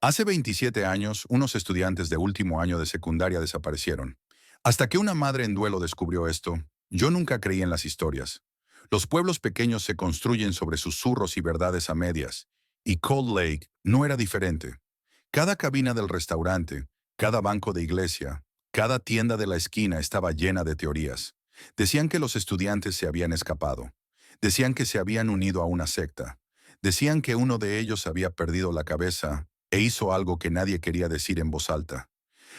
Hace 27 años, unos estudiantes de último año de secundaria desaparecieron. Hasta que una madre en duelo descubrió esto, yo nunca creí en las historias. Los pueblos pequeños se construyen sobre susurros y verdades a medias, y Cold Lake no era diferente. Cada cabina del restaurante, cada banco de iglesia, cada tienda de la esquina estaba llena de teorías. Decían que los estudiantes se habían escapado. Decían que se habían unido a una secta. Decían que uno de ellos había perdido la cabeza e hizo algo que nadie quería decir en voz alta.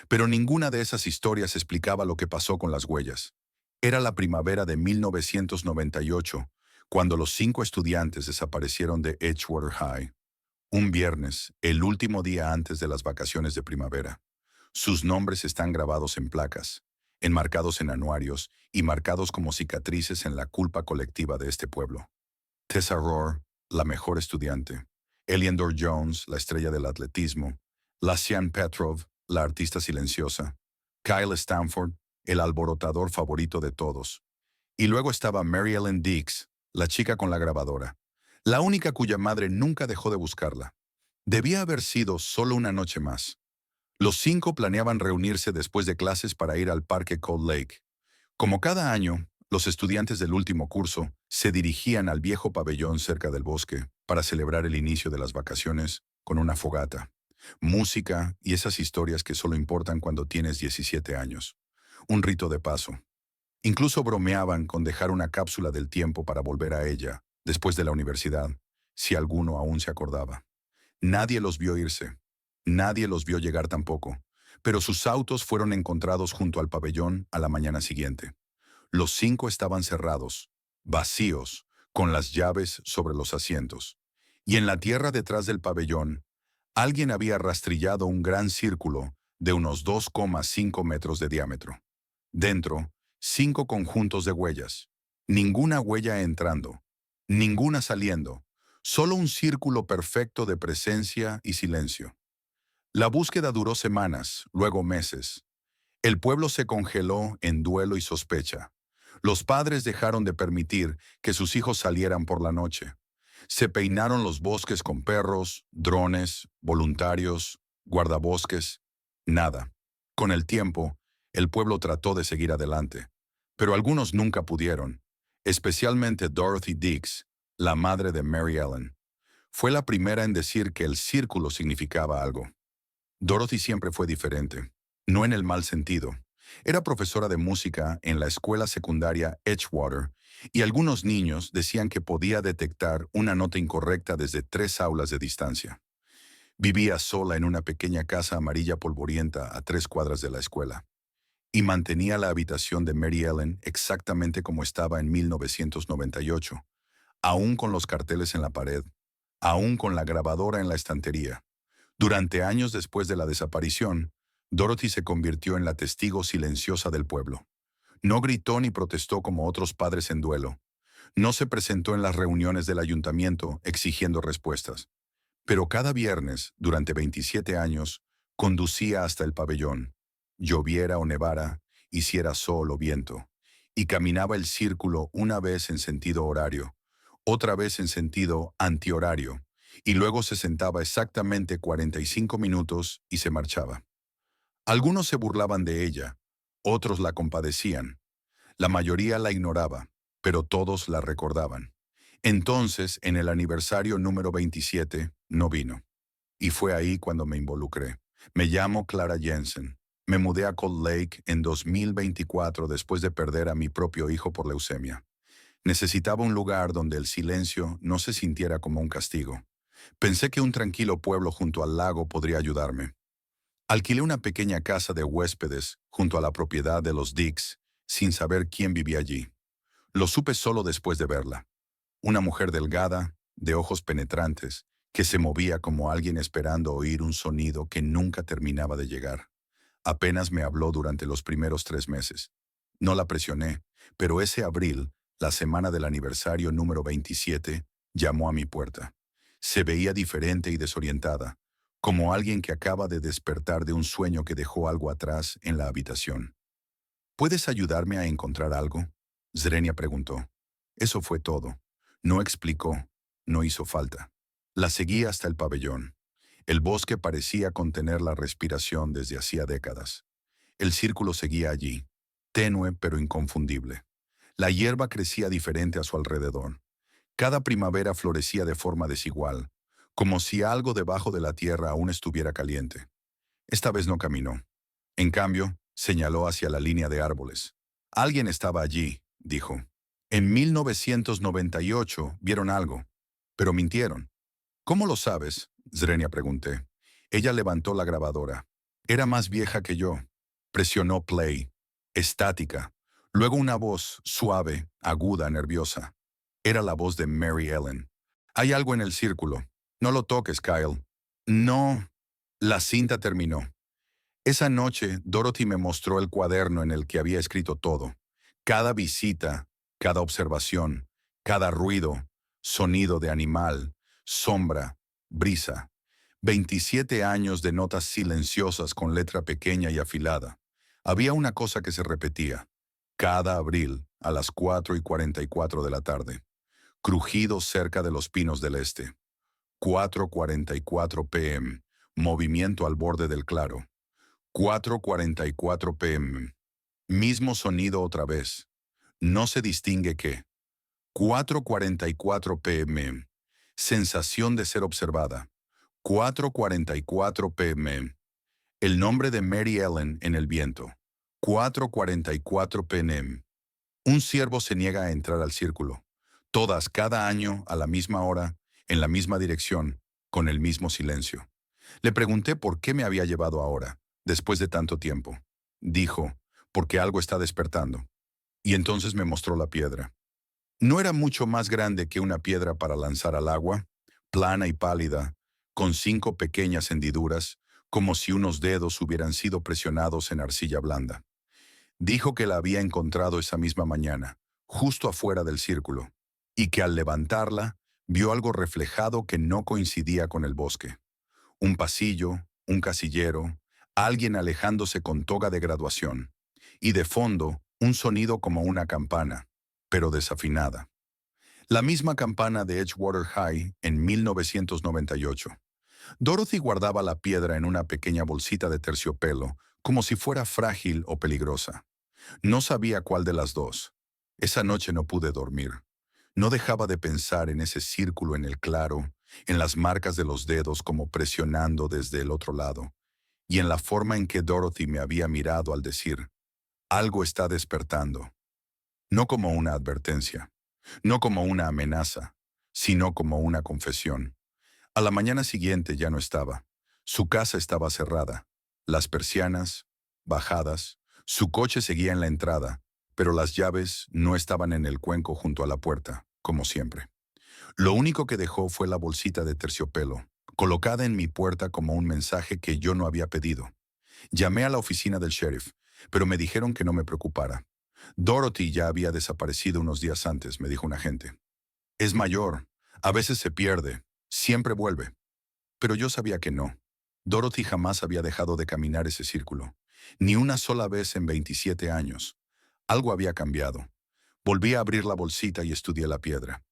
Pero ninguna de esas historias explicaba lo que pasó con las huellas. Era la primavera de 1998, cuando los 5 estudiantes desaparecieron de Edgewater High. Un viernes, el último día antes de las vacaciones de primavera. Sus nombres están grabados en placas, enmarcados en anuarios y marcados como cicatrices en la culpa colectiva de este pueblo. Tessa Rohr, la mejor estudiante; Eleanor Jones, la estrella del atletismo; Lascian Petrov, la artista silenciosa; Kyle Stanford, el alborotador favorito de todos. Y luego estaba Mary Ellen Dix, la chica con la grabadora, la única cuya madre nunca dejó de buscarla. Debía haber sido solo una noche más. Los 5 planeaban reunirse después de clases para ir al parque Cold Lake. Como cada año, los estudiantes del último curso se dirigían al viejo pabellón cerca del bosque para celebrar el inicio de las vacaciones con una fogata, música y esas historias que solo importan cuando tienes 17 años. Un rito de paso. Incluso bromeaban con dejar una cápsula del tiempo para volver a ella, después de la universidad, si alguno aún se acordaba. Nadie los vio irse. Nadie los vio llegar tampoco, pero sus autos fueron encontrados junto al pabellón a la mañana siguiente. Los 5 estaban cerrados, vacíos, con las llaves sobre los asientos. Y en la tierra detrás del pabellón, alguien había rastrillado un gran círculo de unos 2,5 metros de diámetro. Dentro, 5 conjuntos de huellas. Ninguna huella entrando, ninguna saliendo, solo un círculo perfecto de presencia y silencio. La búsqueda duró semanas, luego meses. El pueblo se congeló en duelo y sospecha. Los padres dejaron de permitir que sus hijos salieran por la noche. Se peinaron los bosques con perros, drones, voluntarios, guardabosques. Nada. Con el tiempo, el pueblo trató de seguir adelante, pero algunos nunca pudieron, especialmente Dorothy Dix, la madre de Mary Ellen. Fue la primera en decir que el círculo significaba algo. Dorothy siempre fue diferente, no en el mal sentido. Era profesora de música en la escuela secundaria Edgewater y algunos niños decían que podía detectar una nota incorrecta desde 3 aulas de distancia. Vivía sola en una pequeña casa amarilla polvorienta a 3 cuadras de la escuela y mantenía la habitación de Mary Ellen exactamente como estaba en 1998, aún con los carteles en la pared, aún con la grabadora en la estantería. Durante años después de la desaparición, Dorothy se convirtió en la testigo silenciosa del pueblo. No gritó ni protestó como otros padres en duelo. No se presentó en las reuniones del ayuntamiento exigiendo respuestas. Pero cada viernes, durante 27 años, conducía hasta el pabellón, lloviera o nevara, hiciera sol o viento, y caminaba el círculo una vez en sentido horario, otra vez en sentido antihorario, y luego se sentaba exactamente 45 minutos y se marchaba. Algunos se burlaban de ella, otros la compadecían. La mayoría la ignoraba, pero todos la recordaban. Entonces, en el aniversario número 27, no vino. Y fue ahí cuando me involucré. Me llamo Clara Jensen. Me mudé a Cold Lake en 2024 después de perder a mi propio hijo por leucemia. Necesitaba un lugar donde el silencio no se sintiera como un castigo. Pensé que un tranquilo pueblo junto al lago podría ayudarme. Alquilé una pequeña casa de huéspedes junto a la propiedad de los Dix, sin saber quién vivía allí. Lo supe solo después de verla. Una mujer delgada, de ojos penetrantes, que se movía como alguien esperando oír un sonido que nunca terminaba de llegar. Apenas me habló durante los primeros 3 meses. No la presioné, pero ese abril, la semana del aniversario número 27, llamó a mi puerta. Se veía diferente y desorientada, como alguien que acaba de despertar de un sueño que dejó algo atrás en la habitación. ¿Puedes ayudarme a encontrar algo?, Zrenia preguntó. Eso fue todo. No explicó, no hizo falta. La seguí hasta el pabellón. El bosque parecía contener la respiración desde hacía décadas. El círculo seguía allí, tenue pero inconfundible. La hierba crecía diferente a su alrededor. Cada primavera florecía de forma desigual, como si algo debajo de la tierra aún estuviera caliente. Esta vez no caminó. En cambio, señaló hacia la línea de árboles. Alguien estaba allí, dijo. En 1998 vieron algo, pero mintieron. ¿Cómo lo sabes? Zrenia pregunté. Ella levantó la grabadora. Era más vieja que yo. Presionó play. Estática. Luego una voz, suave, aguda, nerviosa. Era la voz de Mary Ellen. Hay algo en el círculo. No lo toques, Kyle. No. La cinta terminó. Esa noche, Dorothy me mostró el cuaderno en el que había escrito todo. Cada visita, cada observación, cada ruido, sonido de animal, sombra, brisa. 27 años de notas silenciosas con letra pequeña y afilada. Había una cosa que se repetía. Cada abril, a las 4:44 de la tarde. Crujido cerca de los pinos del este. 4:44 p.m. Movimiento al borde del claro. 4:44 p.m. Mismo sonido otra vez. No se distingue qué. 4:44 p.m. Sensación de ser observada. 4:44 p.m. El nombre de Mary Ellen en el viento. 4:44 p.m. Un ciervo se niega a entrar al círculo. Todas cada año, a la misma hora, en la misma dirección, con el mismo silencio. Le pregunté por qué me había llevado ahora, después de tanto tiempo. Dijo, porque algo está despertando. Y entonces me mostró la piedra. No era mucho más grande que una piedra para lanzar al agua, plana y pálida, con 5 pequeñas hendiduras, como si unos dedos hubieran sido presionados en arcilla blanda. Dijo que la había encontrado esa misma mañana, justo afuera del círculo, y que al levantarla, vio algo reflejado que no coincidía con el bosque. Un pasillo, un casillero, alguien alejándose con toga de graduación, y de fondo, un sonido como una campana, pero desafinada. La misma campana de Edgewater High en 1998. Dorothy guardaba la piedra en una pequeña bolsita de terciopelo, como si fuera frágil o peligrosa. No sabía cuál de las dos. Esa noche no pude dormir. No dejaba de pensar en ese círculo en el claro, en las marcas de los dedos como presionando desde el otro lado, y en la forma en que Dorothy me había mirado al decir, algo está despertando. No como una advertencia, no como una amenaza, sino como una confesión. A la mañana siguiente ya no estaba. Su casa estaba cerrada, las persianas, bajadas, su coche seguía en la entrada, pero las llaves no estaban en el cuenco junto a la puerta, como siempre. Lo único que dejó fue la bolsita de terciopelo, colocada en mi puerta como un mensaje que yo no había pedido. Llamé a la oficina del sheriff, pero me dijeron que no me preocupara. Dorothy ya había desaparecido unos días antes, me dijo un agente. Es mayor, a veces se pierde, siempre vuelve. Pero yo sabía que no. Dorothy jamás había dejado de caminar ese círculo, ni una sola vez en 27 años. Algo había cambiado. Volví a abrir la bolsita y estudié la piedra.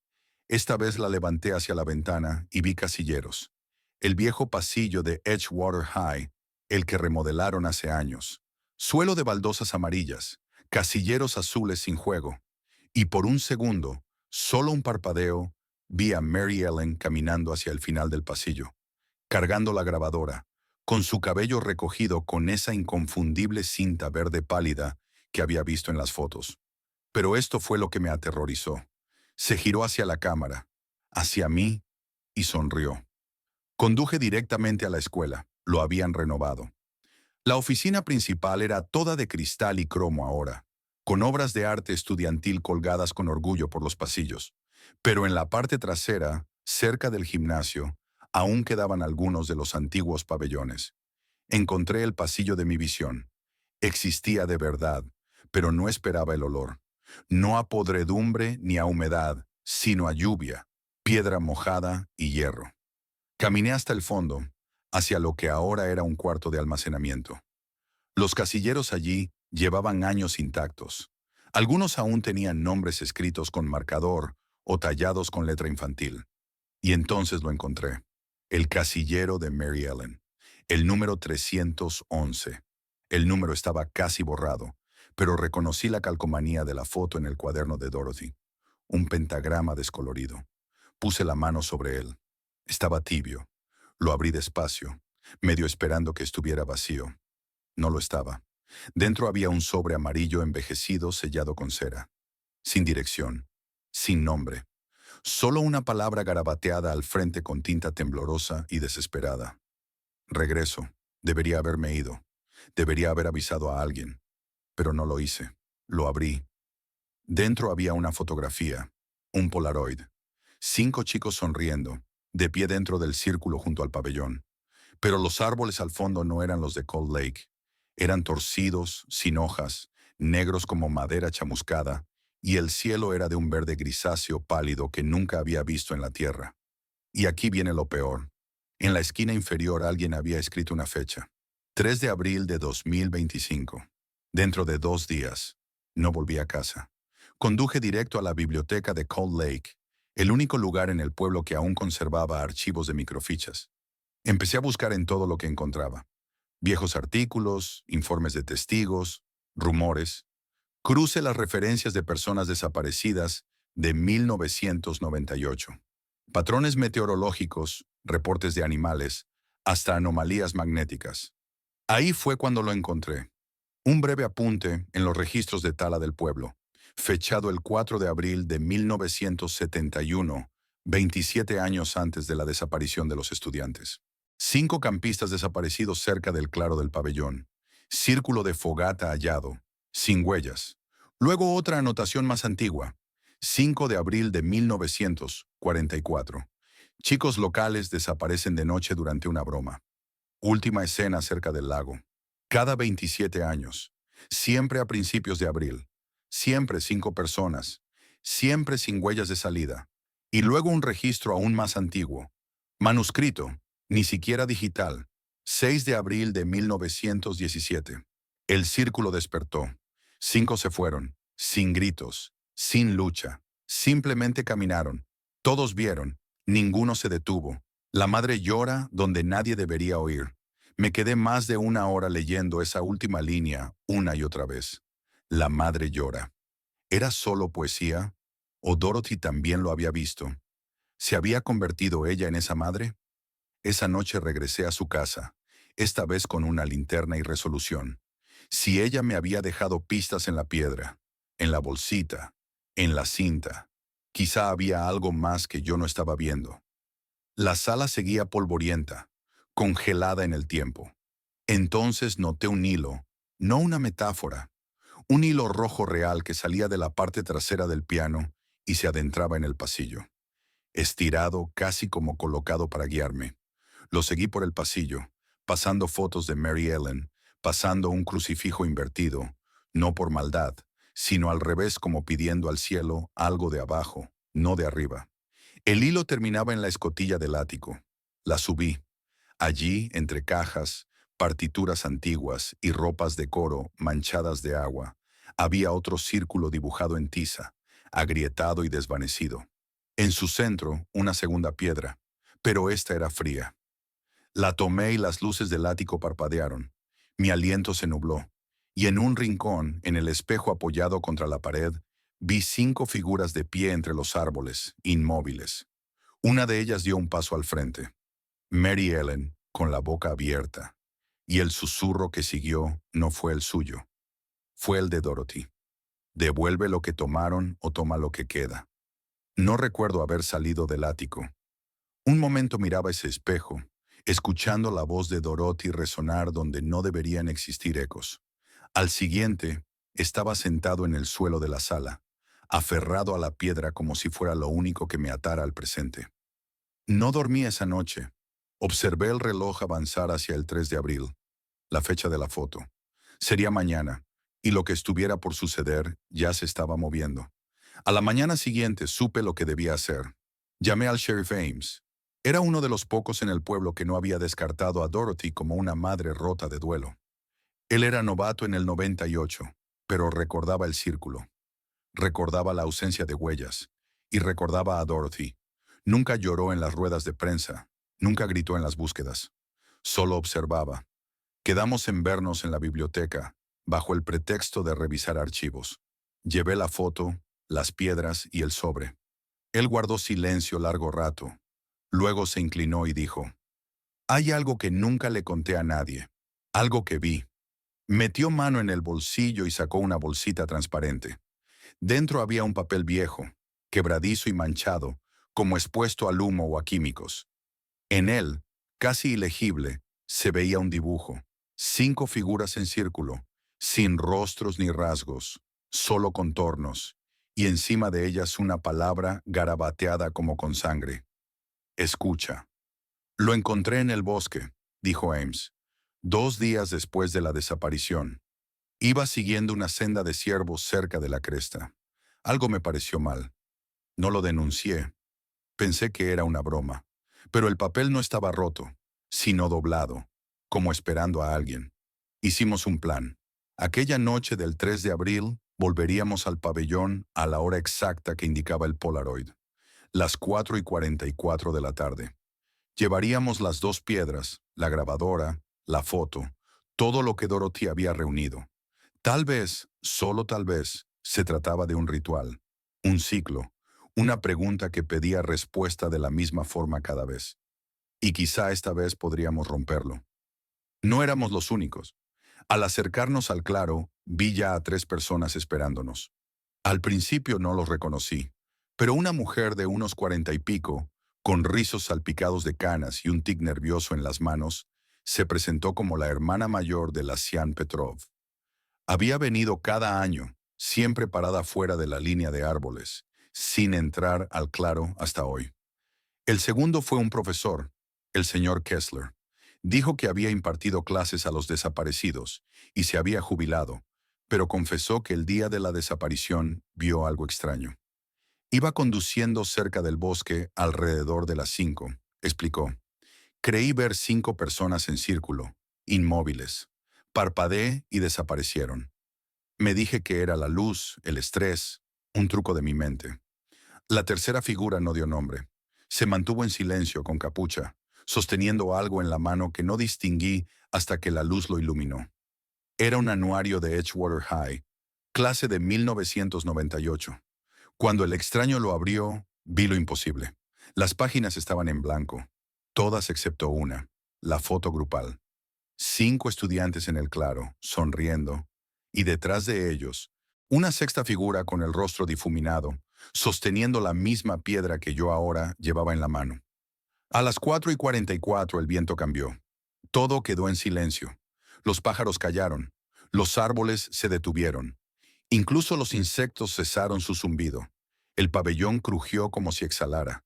Esta vez la levanté hacia la ventana y vi casilleros. El viejo pasillo de Edgewater High, el que remodelaron hace años. Suelo de baldosas amarillas, casilleros azules sin juego. Y por un segundo, solo un parpadeo, vi a Mary Ellen caminando hacia el final del pasillo, cargando la grabadora, con su cabello recogido con esa inconfundible cinta verde pálida que había visto en las fotos. Pero esto fue lo que me aterrorizó. Se giró hacia la cámara, hacia mí, y sonrió. Conduje directamente a la escuela. Lo habían renovado. La oficina principal era toda de cristal y cromo ahora, con obras de arte estudiantil colgadas con orgullo por los pasillos. Pero en la parte trasera, cerca del gimnasio, aún quedaban algunos de los antiguos pabellones. Encontré el pasillo de mi visión. Existía de verdad, pero no esperaba el olor. No a podredumbre ni a humedad, sino a lluvia, piedra mojada y hierro. Caminé hasta el fondo, hacia lo que ahora era un cuarto de almacenamiento. Los casilleros allí llevaban años intactos. Algunos aún tenían nombres escritos con marcador o tallados con letra infantil. Y entonces lo encontré. El casillero de Mary Ellen. El número 311. El número estaba casi borrado, pero reconocí la calcomanía de la foto en el cuaderno de Dorothy. Un pentagrama descolorido. Puse la mano sobre él. Estaba tibio. Lo abrí despacio, medio esperando que estuviera vacío. No lo estaba. Dentro había un sobre amarillo envejecido sellado con cera. Sin dirección. Sin nombre. Solo una palabra garabateada al frente con tinta temblorosa y desesperada. Regreso. Debería haberme ido. Debería haber avisado a alguien. Pero no lo hice. Lo abrí. Dentro había una fotografía. Un Polaroid. 5 chicos sonriendo, de pie dentro del círculo junto al pabellón. Pero los árboles al fondo no eran los de Cold Lake. Eran torcidos, sin hojas, negros como madera chamuscada, y el cielo era de un verde grisáceo pálido que nunca había visto en la tierra. Y aquí viene lo peor. En la esquina inferior alguien había escrito una fecha. 3 de abril de 2025. Dentro de 2 días. No volví a casa. Conduje directo a la biblioteca de Cold Lake, el único lugar en el pueblo que aún conservaba archivos de microfichas. Empecé a buscar en todo lo que encontraba. Viejos artículos, informes de testigos, rumores. Cruce las referencias de personas desaparecidas de 1998. Patrones meteorológicos, reportes de animales, hasta anomalías magnéticas. Ahí fue cuando lo encontré. Un breve apunte en los registros de tala del pueblo, fechado el 4 de abril de 1971, 27 años antes de la desaparición de los estudiantes. 5 campistas desaparecidos cerca del claro del pabellón. Círculo de fogata hallado, sin huellas. Luego otra anotación más antigua. 5 de abril de 1944. Chicos locales desaparecen de noche durante una broma. Última escena cerca del lago. Cada 27 años. Siempre a principios de abril. Siempre 5 personas. Siempre sin huellas de salida. Y luego un registro aún más antiguo. Manuscrito. Ni siquiera digital. 6 de abril de 1917. El círculo despertó. 5 se fueron, sin gritos, sin lucha. Simplemente caminaron. Todos vieron. Ninguno se detuvo. La madre llora donde nadie debería oír. Me quedé más de 1 hora leyendo esa última línea una y otra vez. La madre llora. ¿Era solo poesía? ¿O Dorothy también lo había visto? ¿Se había convertido ella en esa madre? Esa noche regresé a su casa, esta vez con una linterna y resolución. Si ella me había dejado pistas en la piedra, en la bolsita, en la cinta, quizá había algo más que yo no estaba viendo. La sala seguía polvorienta, congelada en el tiempo. Entonces noté un hilo, no una metáfora, un hilo rojo real que salía de la parte trasera del piano y se adentraba en el pasillo, estirado casi como colocado para guiarme. Lo seguí por el pasillo, pasando fotos de Mary Ellen, pasando un crucifijo invertido, no por maldad, sino al revés como pidiendo al cielo algo de abajo, no de arriba. El hilo terminaba en la escotilla del ático. La subí. Allí, entre cajas, partituras antiguas y ropas de coro manchadas de agua, había otro círculo dibujado en tiza, agrietado y desvanecido. En su centro, una segunda piedra, pero esta era fría. La tomé y las luces del ático parpadearon. Mi aliento se nubló, y en un rincón, en el espejo apoyado contra la pared, vi 5 figuras de pie entre los árboles, inmóviles. Una de ellas dio un paso al frente. Mary Ellen, con la boca abierta, y el susurro que siguió no fue el suyo. Fue el de Dorothy. Devuelve lo que tomaron o toma lo que queda. No recuerdo haber salido del ático. Un momento miraba ese espejo, escuchando la voz de Dorothy resonar donde no deberían existir ecos. Al siguiente, estaba sentado en el suelo de la sala, aferrado a la piedra como si fuera lo único que me atara al presente. No dormí esa noche. Observé el reloj avanzar hacia el 3 de abril, la fecha de la foto. Sería mañana, y lo que estuviera por suceder ya se estaba moviendo. A la mañana siguiente supe lo que debía hacer. Llamé al sheriff Ames. Era uno de los pocos en el pueblo que no había descartado a Dorothy como una madre rota de duelo. Él era novato en el 98, pero recordaba el círculo. Recordaba la ausencia de huellas, y recordaba a Dorothy. Nunca lloró en las ruedas de prensa, Nunca gritó en las búsquedas. Solo observaba. Quedamos en vernos en la biblioteca, bajo el pretexto de revisar archivos. Llevé la foto, las piedras y el sobre. Él guardó silencio largo rato. Luego se inclinó y dijo, «Hay algo que nunca le conté a nadie. Algo que vi». Metió mano en el bolsillo y sacó una bolsita transparente. Dentro había un papel viejo, quebradizo y manchado, como expuesto al humo o a químicos. En él, casi ilegible, se veía un dibujo. 5 figuras en círculo, sin rostros ni rasgos, solo contornos, y encima de ellas una palabra garabateada como con sangre. Escucha. Lo encontré en el bosque, dijo Ames, 2 días después de la desaparición. Iba siguiendo una senda de ciervos cerca de la cresta. Algo me pareció mal. No lo denuncié. Pensé que era una broma. Pero el papel no estaba roto, sino doblado, como esperando a alguien. Hicimos un plan. Aquella noche del 3 de abril volveríamos al pabellón a la hora exacta que indicaba el Polaroid, las 4:44 de la tarde. Llevaríamos las 2 piedras, la grabadora, la foto, todo lo que Dorothy había reunido. Tal vez, solo tal vez, se trataba de un ritual, un ciclo, una pregunta que pedía respuesta de la misma forma cada vez. Y quizá esta vez podríamos romperlo. No éramos los únicos. Al acercarnos al claro, vi ya a 3 personas esperándonos. Al principio no los reconocí, pero una mujer de unos 40 y pico, con rizos salpicados de canas y un tic nervioso en las manos, se presentó como la hermana mayor de la Sian Petrov. Había venido cada año, siempre parada fuera de la línea de árboles, sin entrar al claro hasta hoy. El segundo fue un profesor, el señor Kessler. Dijo que había impartido clases a los desaparecidos y se había jubilado, pero confesó que el día de la desaparición vio algo extraño. Iba conduciendo cerca del bosque alrededor de las 5, explicó. Creí ver 5 personas en círculo, inmóviles. Parpadeé y desaparecieron. Me dije que era la luz, el estrés, un truco de mi mente. La tercera figura no dio nombre. Se mantuvo en silencio con capucha, sosteniendo algo en la mano que no distinguí hasta que la luz lo iluminó. Era un anuario de Edgewater High, clase de 1998. Cuando el extraño lo abrió, vi lo imposible. Las páginas estaban en blanco, todas excepto una, la foto grupal. 5 estudiantes en el claro, sonriendo, y detrás de ellos, una sexta figura con el rostro difuminado, sosteniendo la misma piedra que yo ahora llevaba en la mano. A las 4:44 el viento cambió. Todo quedó en silencio. Los pájaros callaron. Los árboles se detuvieron. Incluso los insectos cesaron su zumbido. El pabellón crujió como si exhalara.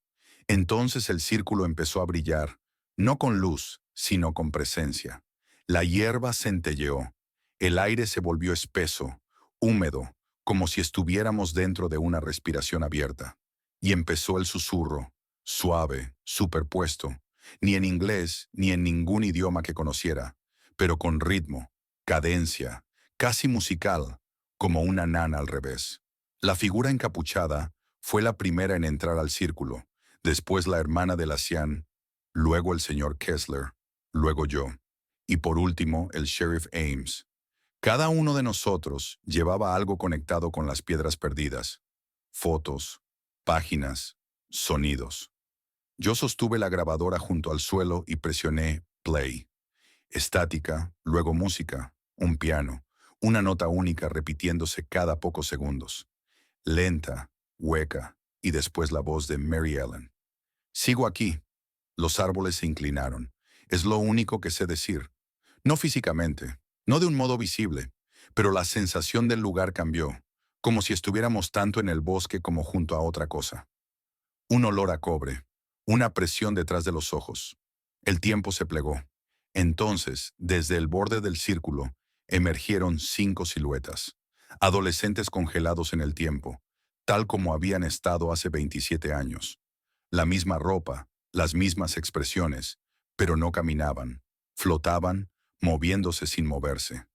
Entonces el círculo empezó a brillar, no con luz, sino con presencia. La hierba centelleó. El aire se volvió espeso, húmedo, como si estuviéramos dentro de una respiración abierta. Y empezó el susurro, suave, superpuesto, ni en inglés ni en ningún idioma que conociera, pero con ritmo, cadencia, casi musical, como una nana al revés. La figura encapuchada fue la primera en entrar al círculo, después la hermana de la Sian, luego el señor Kessler, luego yo, y por último el sheriff Ames. Cada uno de nosotros llevaba algo conectado con las piedras perdidas, fotos, páginas, sonidos. Yo sostuve la grabadora junto al suelo y presioné play. Estática, luego música, un piano, una nota única repitiéndose cada pocos segundos. Lenta, hueca, y después la voz de Mary Ellen. Sigo aquí. Los árboles se inclinaron. Es lo único que sé decir. No físicamente, no de un modo visible, pero la sensación del lugar cambió, como si estuviéramos tanto en el bosque como junto a otra cosa. Un olor a cobre, una presión detrás de los ojos. El tiempo se plegó. Entonces, desde el borde del círculo, emergieron 5 siluetas, adolescentes congelados en el tiempo, tal como habían estado hace 27 años. La misma ropa, las mismas expresiones, pero no caminaban, flotaban, moviéndose sin moverse.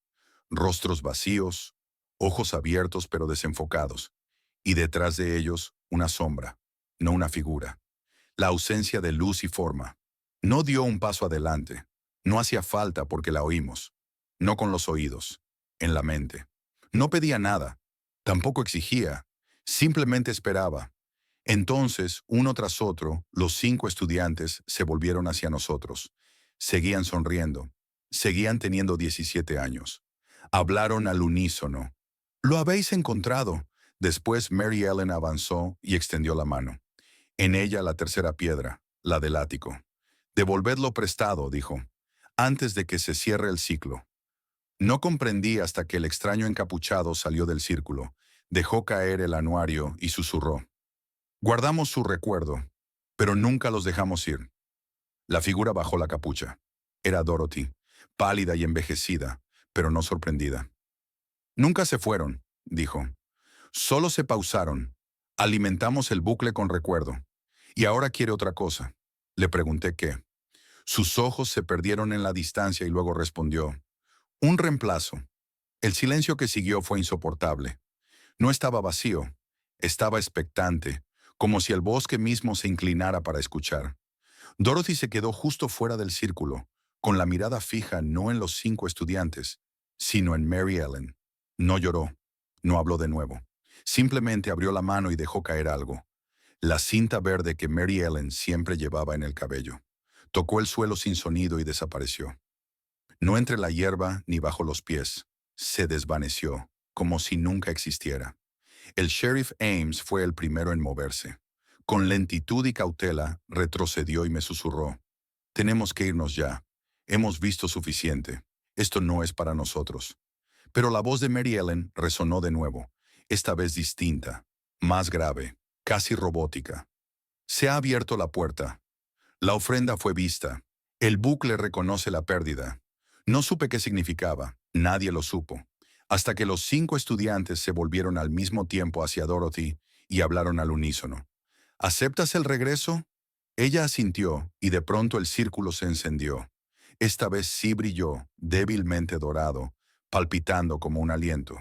Rostros vacíos, ojos abiertos pero desenfocados, y detrás de ellos una sombra, no una figura. La ausencia de luz y forma. No dio un paso adelante. No hacía falta porque la oímos. No con los oídos, en la mente. No pedía nada. Tampoco exigía. Simplemente esperaba. Entonces, uno tras otro, los 5 estudiantes se volvieron hacia nosotros. Seguían sonriendo. Seguían teniendo 17 años. Hablaron al unísono. «Lo habéis encontrado». Después Mary Ellen avanzó y extendió la mano. En ella la tercera piedra, la del ático. «Devolvedlo prestado», dijo, «antes de que se cierre el ciclo». No comprendí hasta que el extraño encapuchado salió del círculo, dejó caer el anuario y susurró. Guardamos su recuerdo, pero nunca los dejamos ir. La figura bajó la capucha. Era Dorothy, pálida y envejecida, pero no sorprendida. Nunca se fueron, dijo. Solo se pausaron. Alimentamos el bucle con recuerdo. Y ahora quiere otra cosa. Le pregunté qué. Sus ojos se perdieron en la distancia y luego respondió. Un reemplazo. El silencio que siguió fue insoportable. No estaba vacío. Estaba expectante, como si el bosque mismo se inclinara para escuchar. Dorothy se quedó justo fuera del círculo, con la mirada fija no en los 5 estudiantes, sino en Mary Ellen. No lloró, no habló de nuevo. Simplemente abrió la mano y dejó caer algo. La cinta verde que Mary Ellen siempre llevaba en el cabello. Tocó el suelo sin sonido y desapareció. No entre la hierba ni bajo los pies. Se desvaneció, como si nunca existiera. El sheriff Ames fue el primero en moverse. Con lentitud y cautela, retrocedió y me susurró. Tenemos que irnos ya. Hemos visto suficiente. Esto no es para nosotros. Pero la voz de Mary Ellen resonó de nuevo, esta vez distinta, más grave, casi robótica. Se ha abierto la puerta. La ofrenda fue vista. El bucle reconoce la pérdida. No supe qué significaba. Nadie lo supo. Hasta que los 5 estudiantes se volvieron al mismo tiempo hacia Dorothy y hablaron al unísono. ¿Aceptas el regreso? Ella asintió y de pronto el círculo se encendió. Esta vez sí brilló, débilmente dorado, palpitando como un aliento.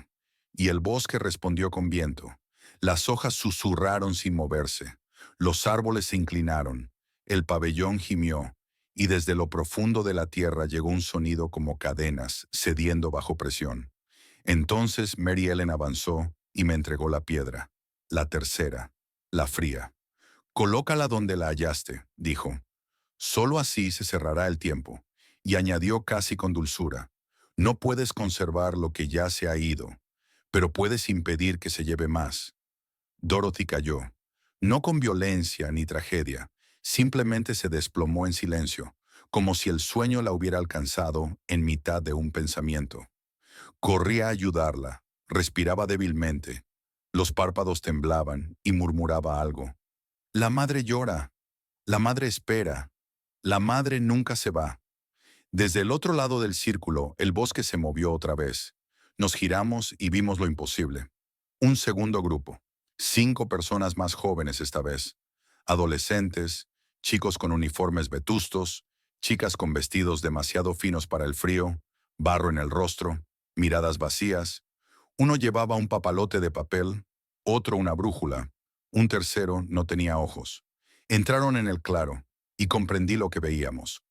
Y el bosque respondió con viento. Las hojas susurraron sin moverse. Los árboles se inclinaron. El pabellón gimió. Y desde lo profundo de la tierra llegó un sonido como cadenas, cediendo bajo presión. Entonces Mary Ellen avanzó y me entregó la piedra. La tercera, la fría. «Colócala donde la hallaste», dijo. «Solo así se cerrará el tiempo». Y añadió casi con dulzura. «No puedes conservar lo que ya se ha ido, pero puedes impedir que se lleve más». Dorothy cayó. No con violencia ni tragedia, simplemente se desplomó en silencio, como si el sueño la hubiera alcanzado en mitad de un pensamiento. Corrí a ayudarla, respiraba débilmente. Los párpados temblaban y murmuraba algo. «La madre llora, la madre espera, la madre nunca se va». Desde el otro lado del círculo, el bosque se movió otra vez. Nos giramos y vimos lo imposible. Un segundo grupo. 5 personas más jóvenes esta vez. Adolescentes, chicos con uniformes vetustos, chicas con vestidos demasiado finos para el frío, barro en el rostro, miradas vacías. Uno llevaba un papalote de papel, otro una brújula, un tercero no tenía ojos. Entraron en el claro y comprendí lo que veíamos.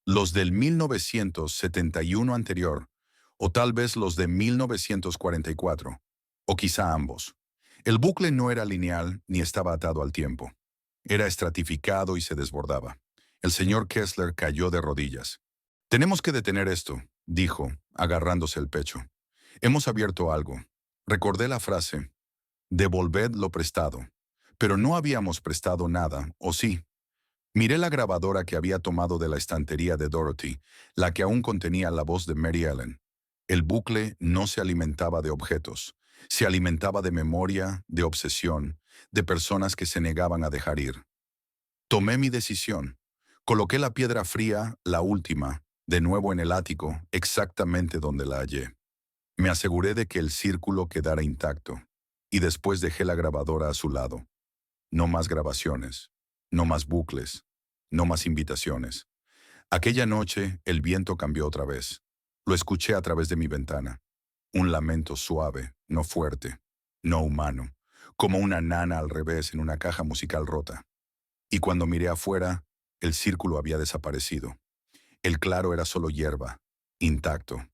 Los del 1971 anterior, o tal vez los de 1944, o quizá ambos. El bucle no era lineal ni estaba atado al tiempo. Era estratificado y se desbordaba. El señor Kessler cayó de rodillas. «Tenemos que detener esto», dijo, agarrándose el pecho. «Hemos abierto algo». Recordé la frase, «Devolved lo prestado». Pero no habíamos prestado nada, ¿o sí? Miré la grabadora que había tomado de la estantería de Dorothy, la que aún contenía la voz de Mary Ellen. El bucle no se alimentaba de objetos, se alimentaba de memoria, de obsesión, de personas que se negaban a dejar ir. Tomé mi decisión. Coloqué la piedra fría, la última, de nuevo en el ático, exactamente donde la hallé. Me aseguré de que el círculo quedara intacto, y después dejé la grabadora a su lado. No más grabaciones, no más bucles, no más invitaciones. Aquella noche el viento cambió otra vez. Lo escuché a través de mi ventana. Un lamento suave, no fuerte, no humano, como una nana al revés en una caja musical rota. Y cuando miré afuera, El círculo había desaparecido. El claro era solo hierba, intacto.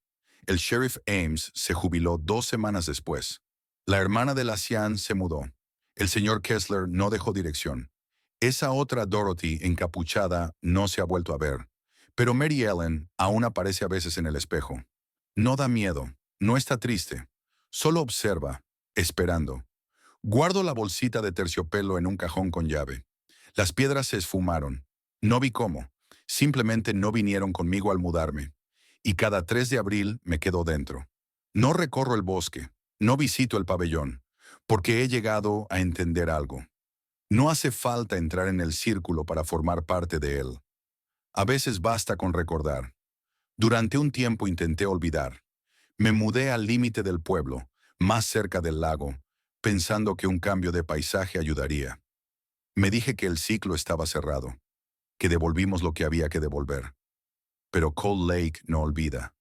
El sheriff Ames se jubiló 2 semanas después. La hermana de la Cian se mudó. El señor Kessler no dejó dirección. Esa otra Dorothy encapuchada no se ha vuelto a ver. Pero Mary Ellen aún aparece a veces en el espejo. No da miedo, no está triste. Solo observa, esperando. Guardo la bolsita de terciopelo en un cajón con llave. Las piedras se esfumaron. No vi cómo. Simplemente no vinieron conmigo al mudarme. Y cada 3 de abril me quedo dentro. No recorro el bosque. No visito el pabellón. Porque he llegado a entender algo. No hace falta entrar en el círculo para formar parte de él. A veces basta con recordar. Durante un tiempo intenté olvidar. Me mudé al límite del pueblo, más cerca del lago, pensando que un cambio de paisaje ayudaría. Me dije que el ciclo estaba cerrado, que devolvimos lo que había que devolver. Pero Cold Lake no olvida.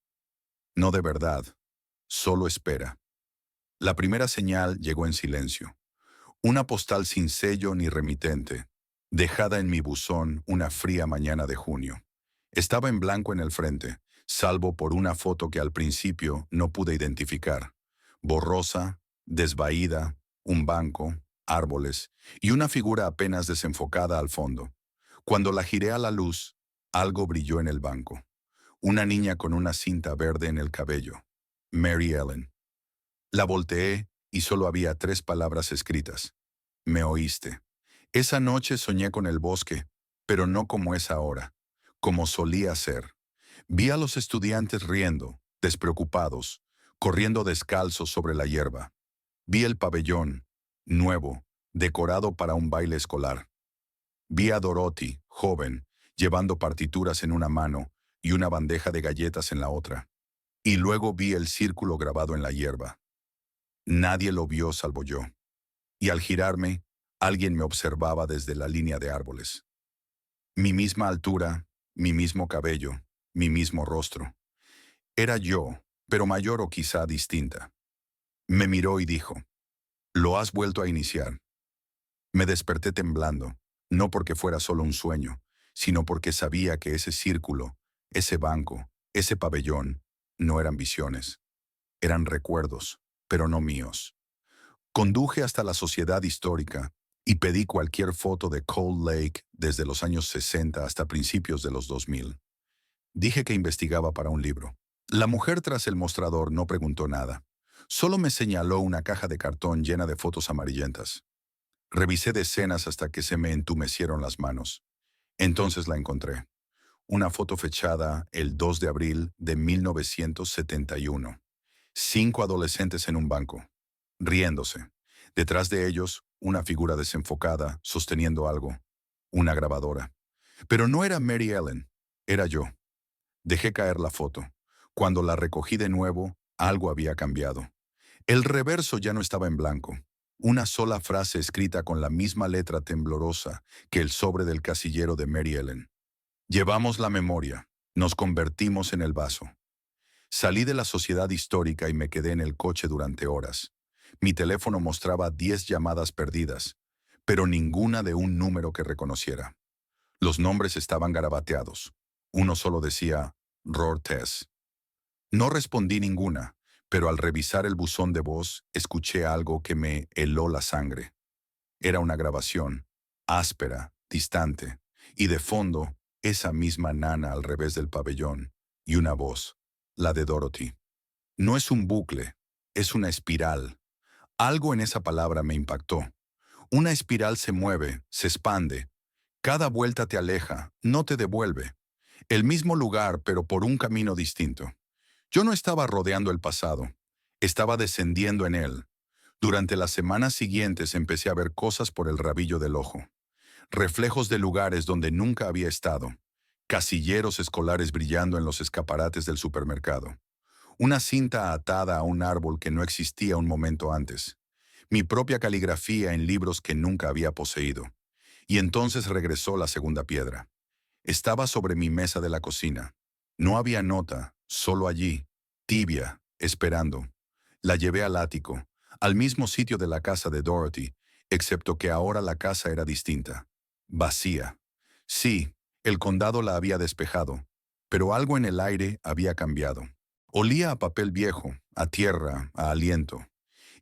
No de verdad, solo espera. La primera señal llegó en silencio. Una postal sin sello ni remitente, dejada en mi buzón una fría mañana de junio. Estaba en blanco en el frente, salvo por una foto que al principio no pude identificar. Borrosa, desvaída, un banco, árboles y una figura apenas desenfocada al fondo. Cuando la giré a la luz, algo brilló en el banco. Una niña con una cinta verde en el cabello. Mary Ellen. La volteé y solo había 3 palabras escritas. Me oíste. Esa noche soñé con el bosque, pero no como es ahora, como solía ser. Vi a los estudiantes riendo, despreocupados, corriendo descalzos sobre la hierba. Vi el pabellón, nuevo, decorado para un baile escolar. Vi a Dorothy, joven, llevando partituras en una mano y una bandeja de galletas en la otra. Y luego vi el círculo grabado en la hierba. Nadie lo vio salvo yo. Y al girarme, alguien me observaba desde la línea de árboles. Mi misma altura, mi mismo cabello, mi mismo rostro. Era yo, pero mayor o quizá distinta. Me miró y dijo, «Lo has vuelto a iniciar». Me desperté temblando, no porque fuera solo un sueño, sino porque sabía que ese círculo, ese banco, ese pabellón, no eran visiones. Eran recuerdos, pero no míos. Conduje hasta la Sociedad Histórica y pedí cualquier foto de Cold Lake desde los años 60 hasta principios de los 2000. Dije que investigaba para un libro. La mujer tras el mostrador no preguntó nada. Solo me señaló una caja de cartón llena de fotos amarillentas. Revisé decenas hasta que se me entumecieron las manos. Entonces la encontré. Una foto fechada el 2 de abril de 1971. 5 adolescentes en un banco, riéndose. Detrás de ellos, una figura desenfocada, sosteniendo algo. Una grabadora. Pero no era Mary Ellen, era yo. Dejé caer la foto. Cuando la recogí de nuevo, algo había cambiado. El reverso ya no estaba en blanco. Una sola frase escrita con la misma letra temblorosa que el sobre del casillero de Mary Ellen. Llevamos la memoria, nos convertimos en el vaso. Salí de la Sociedad Histórica y me quedé en el coche durante horas. Mi teléfono mostraba 10 llamadas perdidas, pero ninguna de un número que reconociera. Los nombres estaban garabateados. Uno solo decía, Rortes. No respondí ninguna, pero al revisar el buzón de voz, escuché algo que me heló la sangre. Era una grabación, áspera, distante, y de fondo, esa misma nana al revés del pabellón, y una voz, la de Dorothy. No es un bucle, es una espiral. Algo en esa palabra me impactó. Una espiral se mueve, se expande. Cada vuelta te aleja, no te devuelve. El mismo lugar, pero por un camino distinto. Yo no estaba rodeando el pasado, estaba descendiendo en él. Durante las semanas siguientes empecé a ver cosas por el rabillo del ojo. Reflejos de lugares donde nunca había estado. Casilleros escolares brillando en los escaparates del supermercado. Una cinta atada a un árbol que no existía un momento antes. Mi propia caligrafía en libros que nunca había poseído. Y entonces regresó la segunda piedra. Estaba sobre mi mesa de la cocina. No había nota, solo allí, tibia, esperando. La llevé al ático, al mismo sitio de la casa de Dorothy, excepto que ahora la casa era distinta. Vacía. Sí, El condado la había despejado, pero algo en el aire había cambiado. Olía a papel viejo, a tierra, a aliento.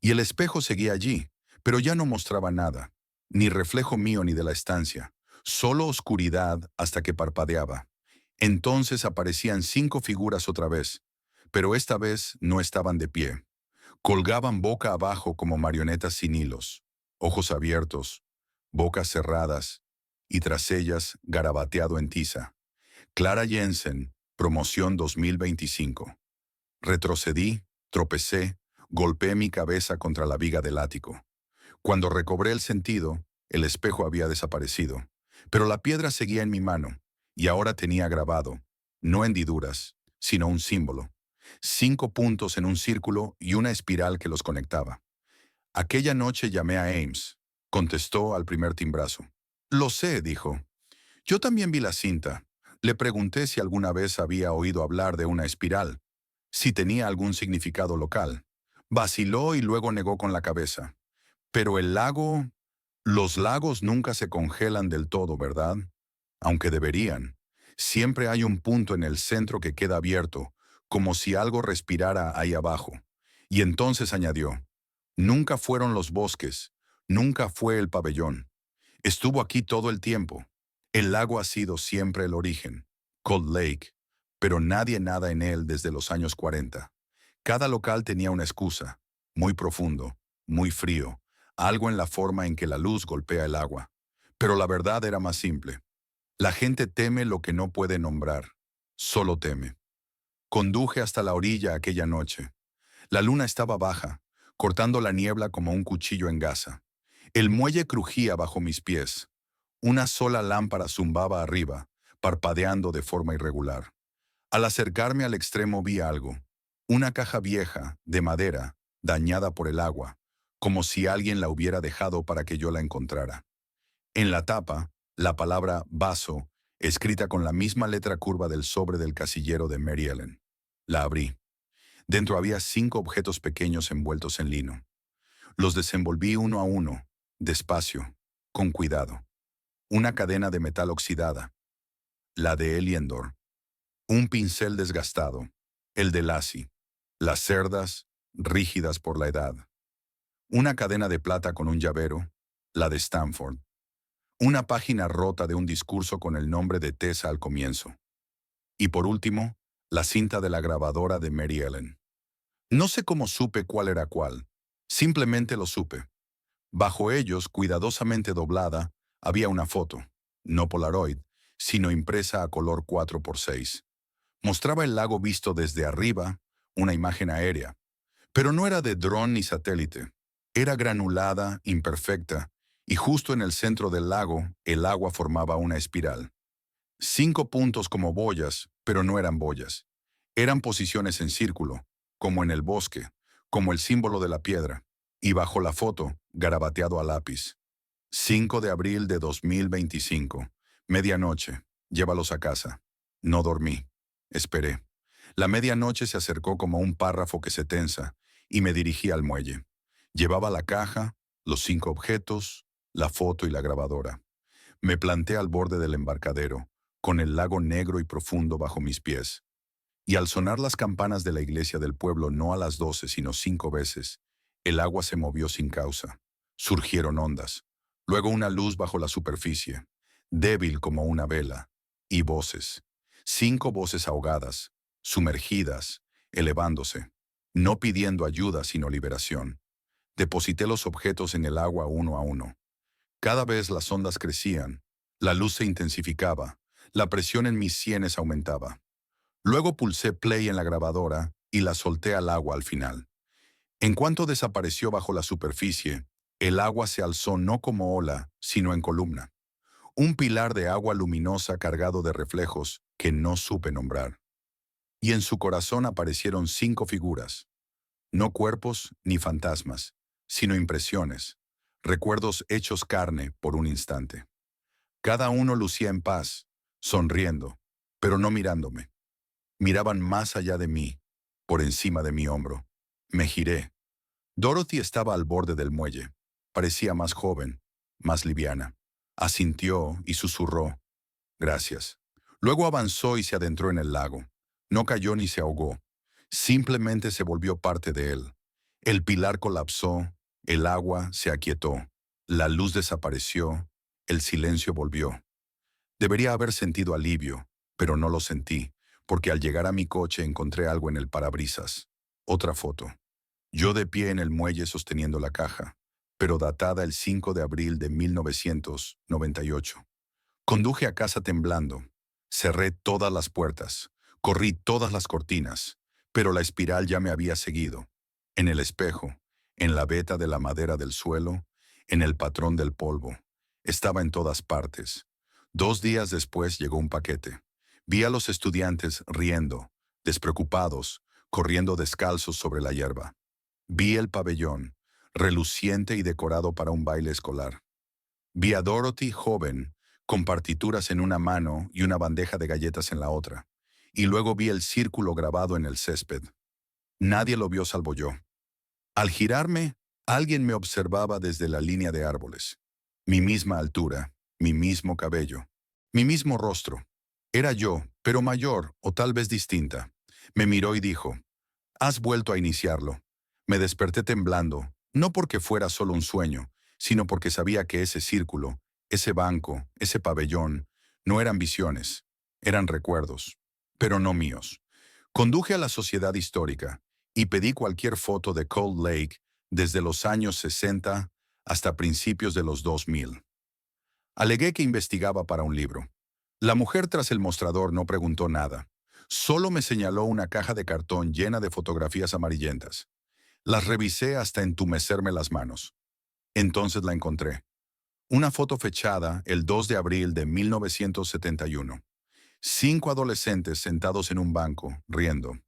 Y el espejo seguía allí, pero ya no mostraba nada, ni reflejo mío ni de la estancia, solo oscuridad hasta que parpadeaba. Entonces aparecían 5 figuras otra vez, pero esta vez no estaban de pie. Colgaban boca abajo como marionetas sin hilos, ojos abiertos, bocas cerradas, y tras ellas garabateado en tiza. Clara Jensen, promoción 2025. Retrocedí, tropecé, golpeé mi cabeza contra la viga del ático. Cuando recobré el sentido, el espejo había desaparecido, pero la piedra seguía en mi mano, y ahora tenía grabado, no hendiduras, sino un símbolo. 5 puntos en un círculo y una espiral que los conectaba. Aquella noche llamé a Ames. Contestó al primer timbrazo. Lo sé, dijo. Yo también vi la cinta. Le pregunté si alguna vez había oído hablar de una espiral, si tenía algún significado local. Vaciló y luego negó con la cabeza. Pero el lago... Los lagos nunca se congelan del todo, ¿verdad? Aunque deberían. Siempre hay un punto en el centro que queda abierto, como si algo respirara ahí abajo. Y entonces añadió, nunca fueron los bosques, nunca fue el pabellón. Estuvo aquí todo el tiempo. El lago ha sido siempre el origen, Cold Lake, pero nadie nada en él desde los años 40. Cada local tenía una excusa, muy profundo, muy frío, algo en la forma en que la luz golpea el agua. Pero la verdad era más simple. La gente teme lo que no puede nombrar, solo teme. Conduje hasta la orilla aquella noche. La luna estaba baja, cortando la niebla como un cuchillo en gasa. El muelle crujía bajo mis pies. Una sola lámpara zumbaba arriba, parpadeando de forma irregular. Al acercarme al extremo vi algo. Una caja vieja, de madera, dañada por el agua, como si alguien la hubiera dejado para que yo la encontrara. En la tapa, la palabra vaso, escrita con la misma letra curva del sobre del casillero de Mary Ellen. La abrí. Dentro había 5 objetos pequeños envueltos en lino. Los desenvolví uno a uno, despacio, con cuidado. Una cadena de metal oxidada, la de Eliendor. Un pincel desgastado, el de Lassie. Las cerdas, rígidas por la edad. Una cadena de plata con un llavero, la de Stanford. Una página rota de un discurso con el nombre de Tessa al comienzo. Y por último, la cinta de la grabadora de Mary Ellen. No sé cómo supe cuál era cuál. Simplemente lo supe. Bajo ellos, cuidadosamente doblada, había una foto, no Polaroid, sino impresa a color 4x6. Mostraba el lago visto desde arriba, una imagen aérea. Pero no era de dron ni satélite. Era granulada, imperfecta, y justo en el centro del lago, el agua formaba una espiral. 5 puntos como boyas, pero no eran boyas. Eran posiciones en círculo, como en el bosque, como el símbolo de la piedra. Y bajo la foto, garabateado a lápiz. 5 de abril de 2025. Medianoche. Llévalos a casa. No dormí. Esperé. La medianoche se acercó como un párrafo que se tensa, y me dirigí al muelle. Llevaba la caja, los 5 objetos, la foto y la grabadora. Me planté al borde del embarcadero, con el lago negro y profundo bajo mis pies. Y al sonar las campanas de la iglesia del pueblo no a las 12 sino 5 veces, el agua se movió sin causa. Surgieron ondas. Luego una luz bajo la superficie, débil como una vela, y voces. 5 voces ahogadas, sumergidas, elevándose, no pidiendo ayuda sino liberación. Deposité los objetos en el agua uno a uno. Cada vez las ondas crecían, la luz se intensificaba, la presión en mis sienes aumentaba. Luego pulsé play en la grabadora y la solté al agua al final. En cuanto desapareció bajo la superficie, el agua se alzó no como ola, sino en columna. Un pilar de agua luminosa cargado de reflejos que no supe nombrar. Y en su corazón aparecieron 5 figuras. No cuerpos ni fantasmas, sino impresiones, recuerdos hechos carne por un instante. Cada uno lucía en paz, sonriendo, pero no mirándome. Miraban más allá de mí, por encima de mi hombro. Me giré. Dorothy estaba al borde del muelle. Parecía más joven, más liviana. Asintió y susurró. Gracias. Luego avanzó y se adentró en el lago. No cayó ni se ahogó. Simplemente se volvió parte de él. El pilar colapsó, el agua se aquietó, la luz desapareció, el silencio volvió. Debería haber sentido alivio, pero no lo sentí, porque al llegar a mi coche encontré algo en el parabrisas. Otra foto. Yo de pie en el muelle sosteniendo la caja, pero datada el 5 de abril de 1998. Conduje a casa temblando. Cerré todas las puertas. Corrí todas las cortinas. Pero la espiral ya me había seguido. En el espejo, en la veta de la madera del suelo, en el patrón del polvo. Estaba en todas partes. 2 días después llegó un paquete. Vi a los estudiantes riendo, despreocupados, corriendo descalzos sobre la hierba. Vi el pabellón, reluciente y decorado para un baile escolar. Vi a Dorothy joven, con partituras en una mano y una bandeja de galletas en la otra. Y luego vi el círculo grabado en el césped. Nadie lo vio salvo yo. Al girarme, alguien me observaba desde la línea de árboles. Mi misma altura, mi mismo cabello, mi mismo rostro. Era yo, pero mayor o tal vez distinta. Me miró y dijo, has vuelto a iniciarlo. Me desperté temblando, no porque fuera solo un sueño, sino porque sabía que ese círculo, ese banco, ese pabellón, no eran visiones, eran recuerdos, pero no míos. Conduje a la Sociedad Histórica y pedí cualquier foto de Cold Lake desde los años 60 hasta principios de los 2000. Alegué que investigaba para un libro. La mujer tras el mostrador no preguntó nada. Solo me señaló una caja de cartón llena de fotografías amarillentas. Las revisé hasta entumecerme las manos. Entonces la encontré. Una foto fechada el 2 de abril de 1971. 5 adolescentes sentados en un banco, riendo.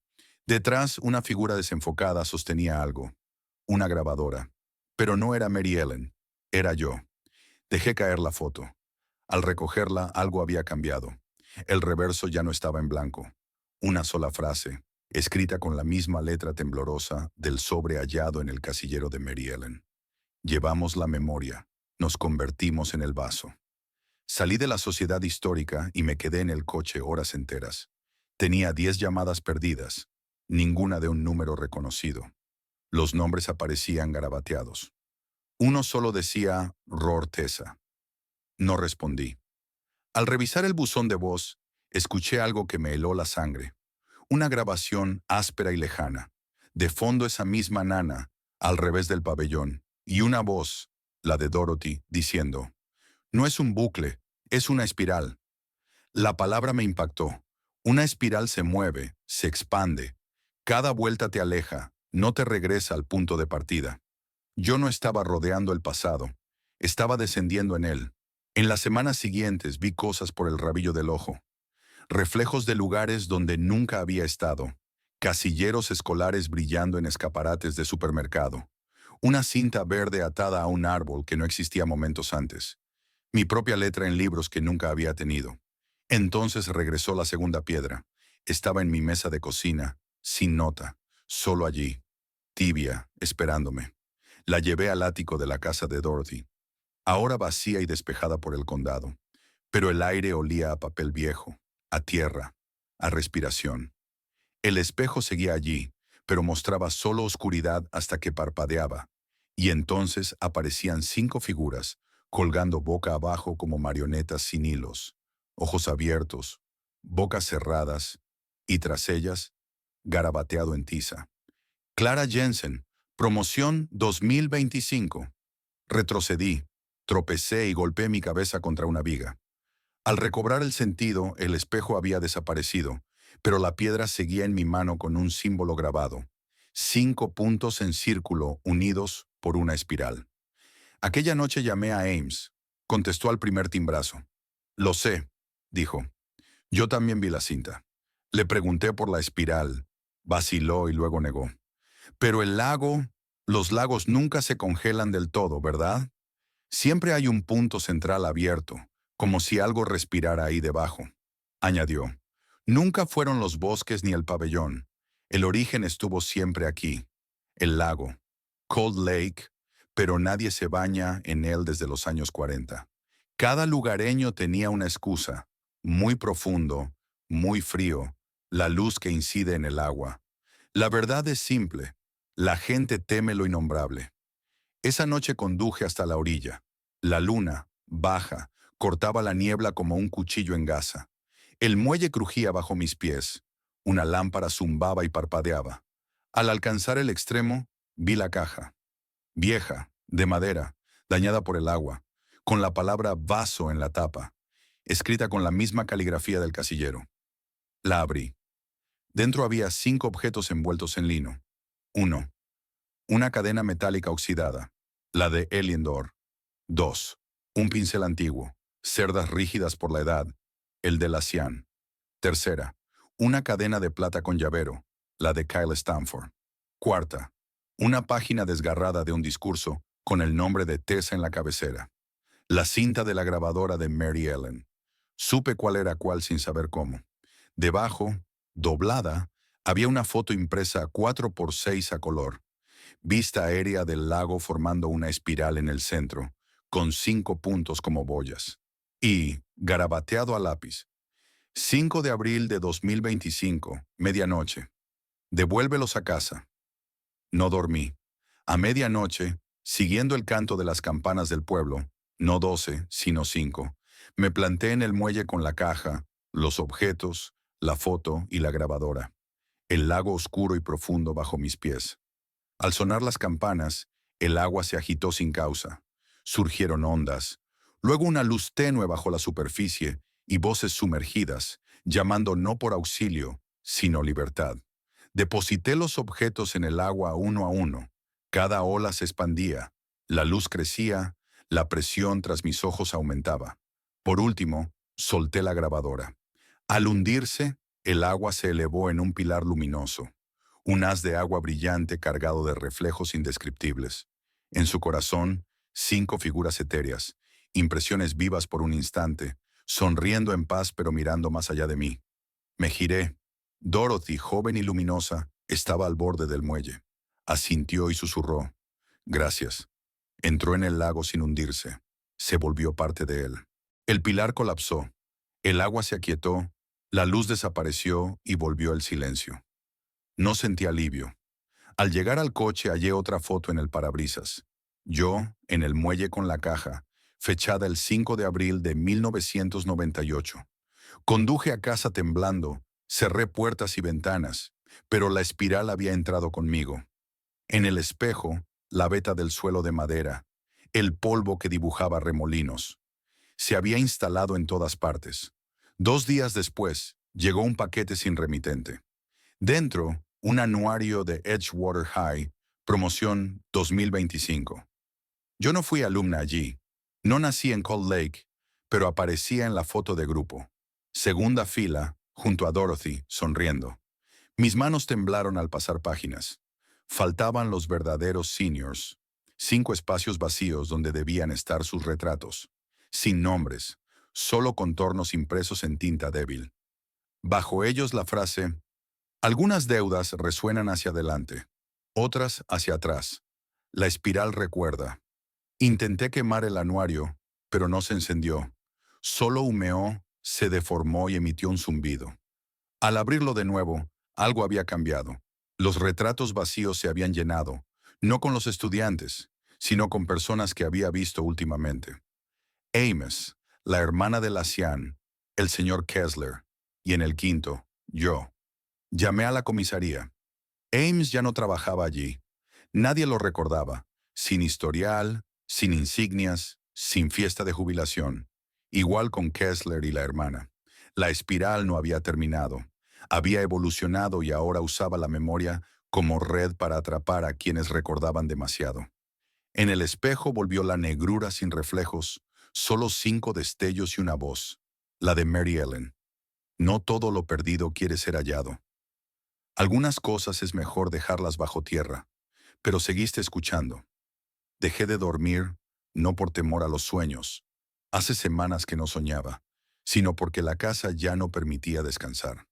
Detrás, una figura desenfocada sostenía algo. Una grabadora. Pero no era Mary Ellen. Era yo. Dejé caer la foto. Al recogerla, algo había cambiado. El reverso ya no estaba en blanco. Una sola frase, escrita con la misma letra temblorosa del sobre hallado en el casillero de Mary Ellen. Llevamos la memoria. Nos convertimos en el vaso. Salí de la Sociedad Histórica y me quedé en el coche horas enteras. Tenía 10 llamadas perdidas, ninguna de un número reconocido. Los nombres aparecían garabateados. Uno solo decía Ror Tessa. No respondí. Al revisar el buzón de voz, escuché algo que me heló la sangre. Una grabación áspera y lejana. De fondo esa misma nana, al revés del pabellón, y una voz, la de Dorothy, diciendo, no es un bucle, es una espiral. La palabra me impactó. Una espiral se mueve, se expande. Cada vuelta te aleja, no te regresa al punto de partida. Yo no estaba rodeando el pasado, estaba descendiendo en él. En las semanas siguientes vi cosas por el rabillo del ojo. Reflejos de lugares donde nunca había estado. Casilleros escolares brillando en escaparates de supermercado. Una cinta verde atada a un árbol que no existía momentos antes. Mi propia letra en libros que nunca había tenido. Entonces regresó la segunda piedra. Estaba en mi mesa de cocina, sin nota, solo allí, tibia, esperándome. La llevé al ático de la casa de Dorothy, ahora vacía y despejada por el condado. Pero el aire olía a papel viejo, a tierra, a respiración. El espejo seguía allí, pero mostraba solo oscuridad hasta que parpadeaba. Y entonces aparecían 5 figuras, colgando boca abajo como marionetas sin hilos, ojos abiertos, bocas cerradas, y tras ellas, garabateado en tiza. Clara Jensen, promoción 2025. Retrocedí, tropecé y golpeé mi cabeza contra una viga. Al recobrar el sentido, el espejo había desaparecido, pero la piedra seguía en mi mano con un símbolo grabado. 5 puntos en círculo unidos por una espiral. Aquella noche llamé a Ames. Contestó al primer timbrazo. Lo sé, dijo. Yo también vi la cinta. Le pregunté por la espiral. Vaciló y luego negó. Pero el lago, los lagos nunca se congelan del todo, ¿verdad? Siempre hay un punto central abierto, como si algo respirara ahí debajo. Añadió. Nunca fueron los bosques ni el pabellón. El origen estuvo siempre aquí. El lago. Cold Lake, pero nadie se baña en él desde los años 40. Cada lugareño tenía una excusa, muy profundo, muy frío, la luz que incide en el agua. La verdad es simple. La gente teme lo innombrable. Esa noche conduje hasta la orilla. La luna, baja, cortaba la niebla como un cuchillo en gasa. El muelle crujía bajo mis pies. Una lámpara zumbaba y parpadeaba. Al alcanzar el extremo, vi la caja. Vieja, de madera, dañada por el agua, con la palabra vaso en la tapa, escrita con la misma caligrafía del casillero. La abrí. Dentro había 5 objetos envueltos en lino. Uno, una cadena metálica oxidada, la de Eliendor. 2, un pincel antiguo, cerdas rígidas por la edad, el de Lacian. Tercera, una cadena de plata con llavero, la de Kyle Stanford. Cuarta, una página desgarrada de un discurso con el nombre de Tessa en la cabecera. La cinta de la grabadora de Mary Ellen. Supe cuál era cuál sin saber cómo. Debajo, doblada, había una foto impresa 4x6 a color. Vista aérea del lago formando una espiral en el centro, con 5 puntos como boyas. Y, garabateado a lápiz, 5 de abril de 2025, medianoche. Devuélvelos a casa. No dormí. A medianoche, siguiendo el canto de las campanas del pueblo, no 12, sino 5, me planté en el muelle con la caja, los objetos, la foto y la grabadora. El lago oscuro y profundo bajo mis pies. Al sonar las campanas, el agua se agitó sin causa. Surgieron ondas, luego una luz tenue bajo la superficie y voces sumergidas, llamando no por auxilio, sino libertad. Deposité los objetos en el agua uno a uno. Cada ola se expandía, la luz crecía, la presión tras mis ojos aumentaba. Por último, solté la grabadora. Al hundirse, el agua se elevó en un pilar luminoso. Un haz de agua brillante cargado de reflejos indescriptibles. En su corazón, 5 figuras etéreas, impresiones vivas por un instante, sonriendo en paz pero mirando más allá de mí. Me giré. Dorothy, joven y luminosa, estaba al borde del muelle. Asintió y susurró. Gracias. Entró en el lago sin hundirse. Se volvió parte de él. El pilar colapsó. El agua se aquietó, la luz desapareció y volvió el silencio. No sentí alivio. Al llegar al coche hallé otra foto en el parabrisas. Yo, en el muelle con la caja, fechada el 5 de abril de 1998. Conduje a casa temblando, cerré puertas y ventanas, pero la espiral había entrado conmigo. En el espejo, la veta del suelo de madera, el polvo que dibujaba remolinos. Se había instalado en todas partes. 2 días después, llegó un paquete sin remitente. Dentro, un anuario de Edgewater High, promoción 2025. Yo no fui alumna allí. No nací en Cold Lake, pero aparecía en la foto de grupo. Segunda fila, junto a Dorothy, sonriendo. Mis manos temblaron al pasar páginas. Faltaban los verdaderos seniors. 5 espacios vacíos donde debían estar sus retratos. Sin nombres, solo contornos impresos en tinta débil. Bajo ellos la frase: algunas deudas resuenan hacia adelante, otras hacia atrás. La espiral recuerda. Intenté quemar el anuario, pero no se encendió. Solo humeó, se deformó y emitió un zumbido. Al abrirlo de nuevo, algo había cambiado. Los retratos vacíos se habían llenado, no con los estudiantes, sino con personas que había visto últimamente. Amos, la hermana de Lacian, el señor Kessler, y en el quinto, yo. Llamé a la comisaría. Ames ya no trabajaba allí. Nadie lo recordaba, sin historial, sin insignias, sin fiesta de jubilación. Igual con Kessler y la hermana. La espiral no había terminado. Había evolucionado y ahora usaba la memoria como red para atrapar a quienes recordaban demasiado. En el espejo volvió la negrura sin reflejos, solo 5 destellos y una voz, la de Mary Ellen. No todo lo perdido quiere ser hallado. Algunas cosas es mejor dejarlas bajo tierra, pero seguiste escuchando. Dejé de dormir, no por temor a los sueños. Hace semanas que no soñaba, sino porque la casa ya no permitía descansar.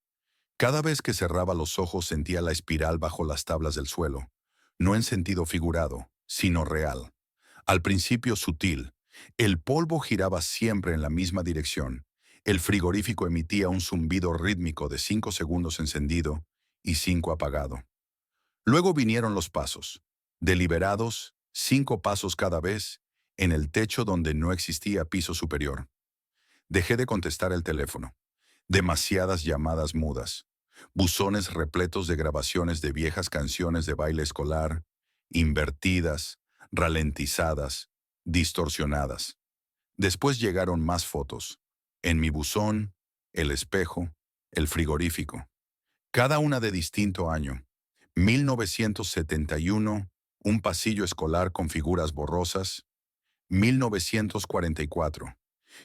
Cada vez que cerraba los ojos sentía la espiral bajo las tablas del suelo, no en sentido figurado, sino real. Al principio sutil, el polvo giraba siempre en la misma dirección. El frigorífico emitía un zumbido rítmico de 5 segundos encendido y 5 apagado. Luego vinieron los pasos, deliberados, 5 pasos cada vez, en el techo donde no existía piso superior. Dejé de contestar el teléfono. Demasiadas llamadas mudas. Buzones repletos de grabaciones de viejas canciones de baile escolar, invertidas, ralentizadas, distorsionadas. Después llegaron más fotos. En mi buzón, el espejo, el frigorífico. Cada una de distinto año. 1971, un pasillo escolar con figuras borrosas. 1944.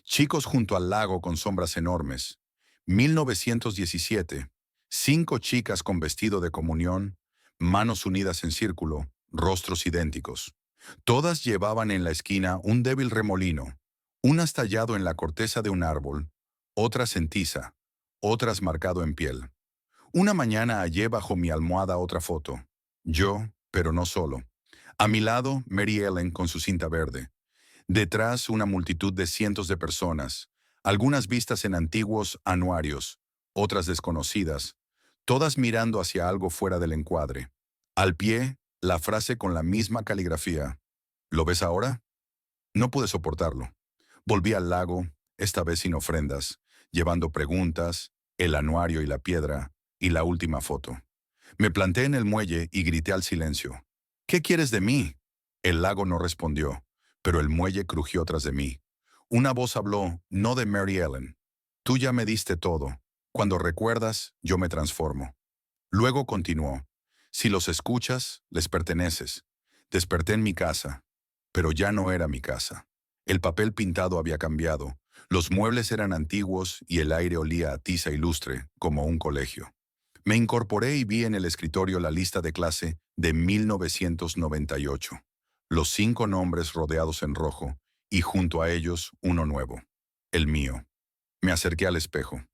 Chicos junto al lago con sombras enormes. 1917. 5 chicas con vestido de comunión, manos unidas en círculo, rostros idénticos. Todas llevaban en la esquina un débil remolino, unas tallado en la corteza de un árbol, otras en tiza, otras marcado en piel. Una mañana hallé bajo mi almohada otra foto. Yo, pero no solo. A mi lado, Mary Ellen con su cinta verde. Detrás, una multitud de cientos de personas, algunas vistas en antiguos anuarios, otras desconocidas, todas mirando hacia algo fuera del encuadre. Al pie, la frase con la misma caligrafía. ¿Lo ves ahora? No pude soportarlo. Volví al lago, esta vez sin ofrendas, llevando preguntas, el anuario y la piedra, y la última foto. Me planté en el muelle y grité al silencio. ¿Qué quieres de mí? El lago no respondió, pero el muelle crujió tras de mí. Una voz habló, no de Mary Ellen. Tú ya me diste todo. Cuando recuerdas, yo me transformo. Luego continuó. Si los escuchas, les perteneces. Desperté en mi casa, pero ya no era mi casa. El papel pintado había cambiado, los muebles eran antiguos y el aire olía a tiza y lustre, como un colegio. Me incorporé y vi en el escritorio la lista de clase de 1998. Los 5 nombres rodeados en rojo, y junto a ellos uno nuevo, el mío. Me acerqué al espejo.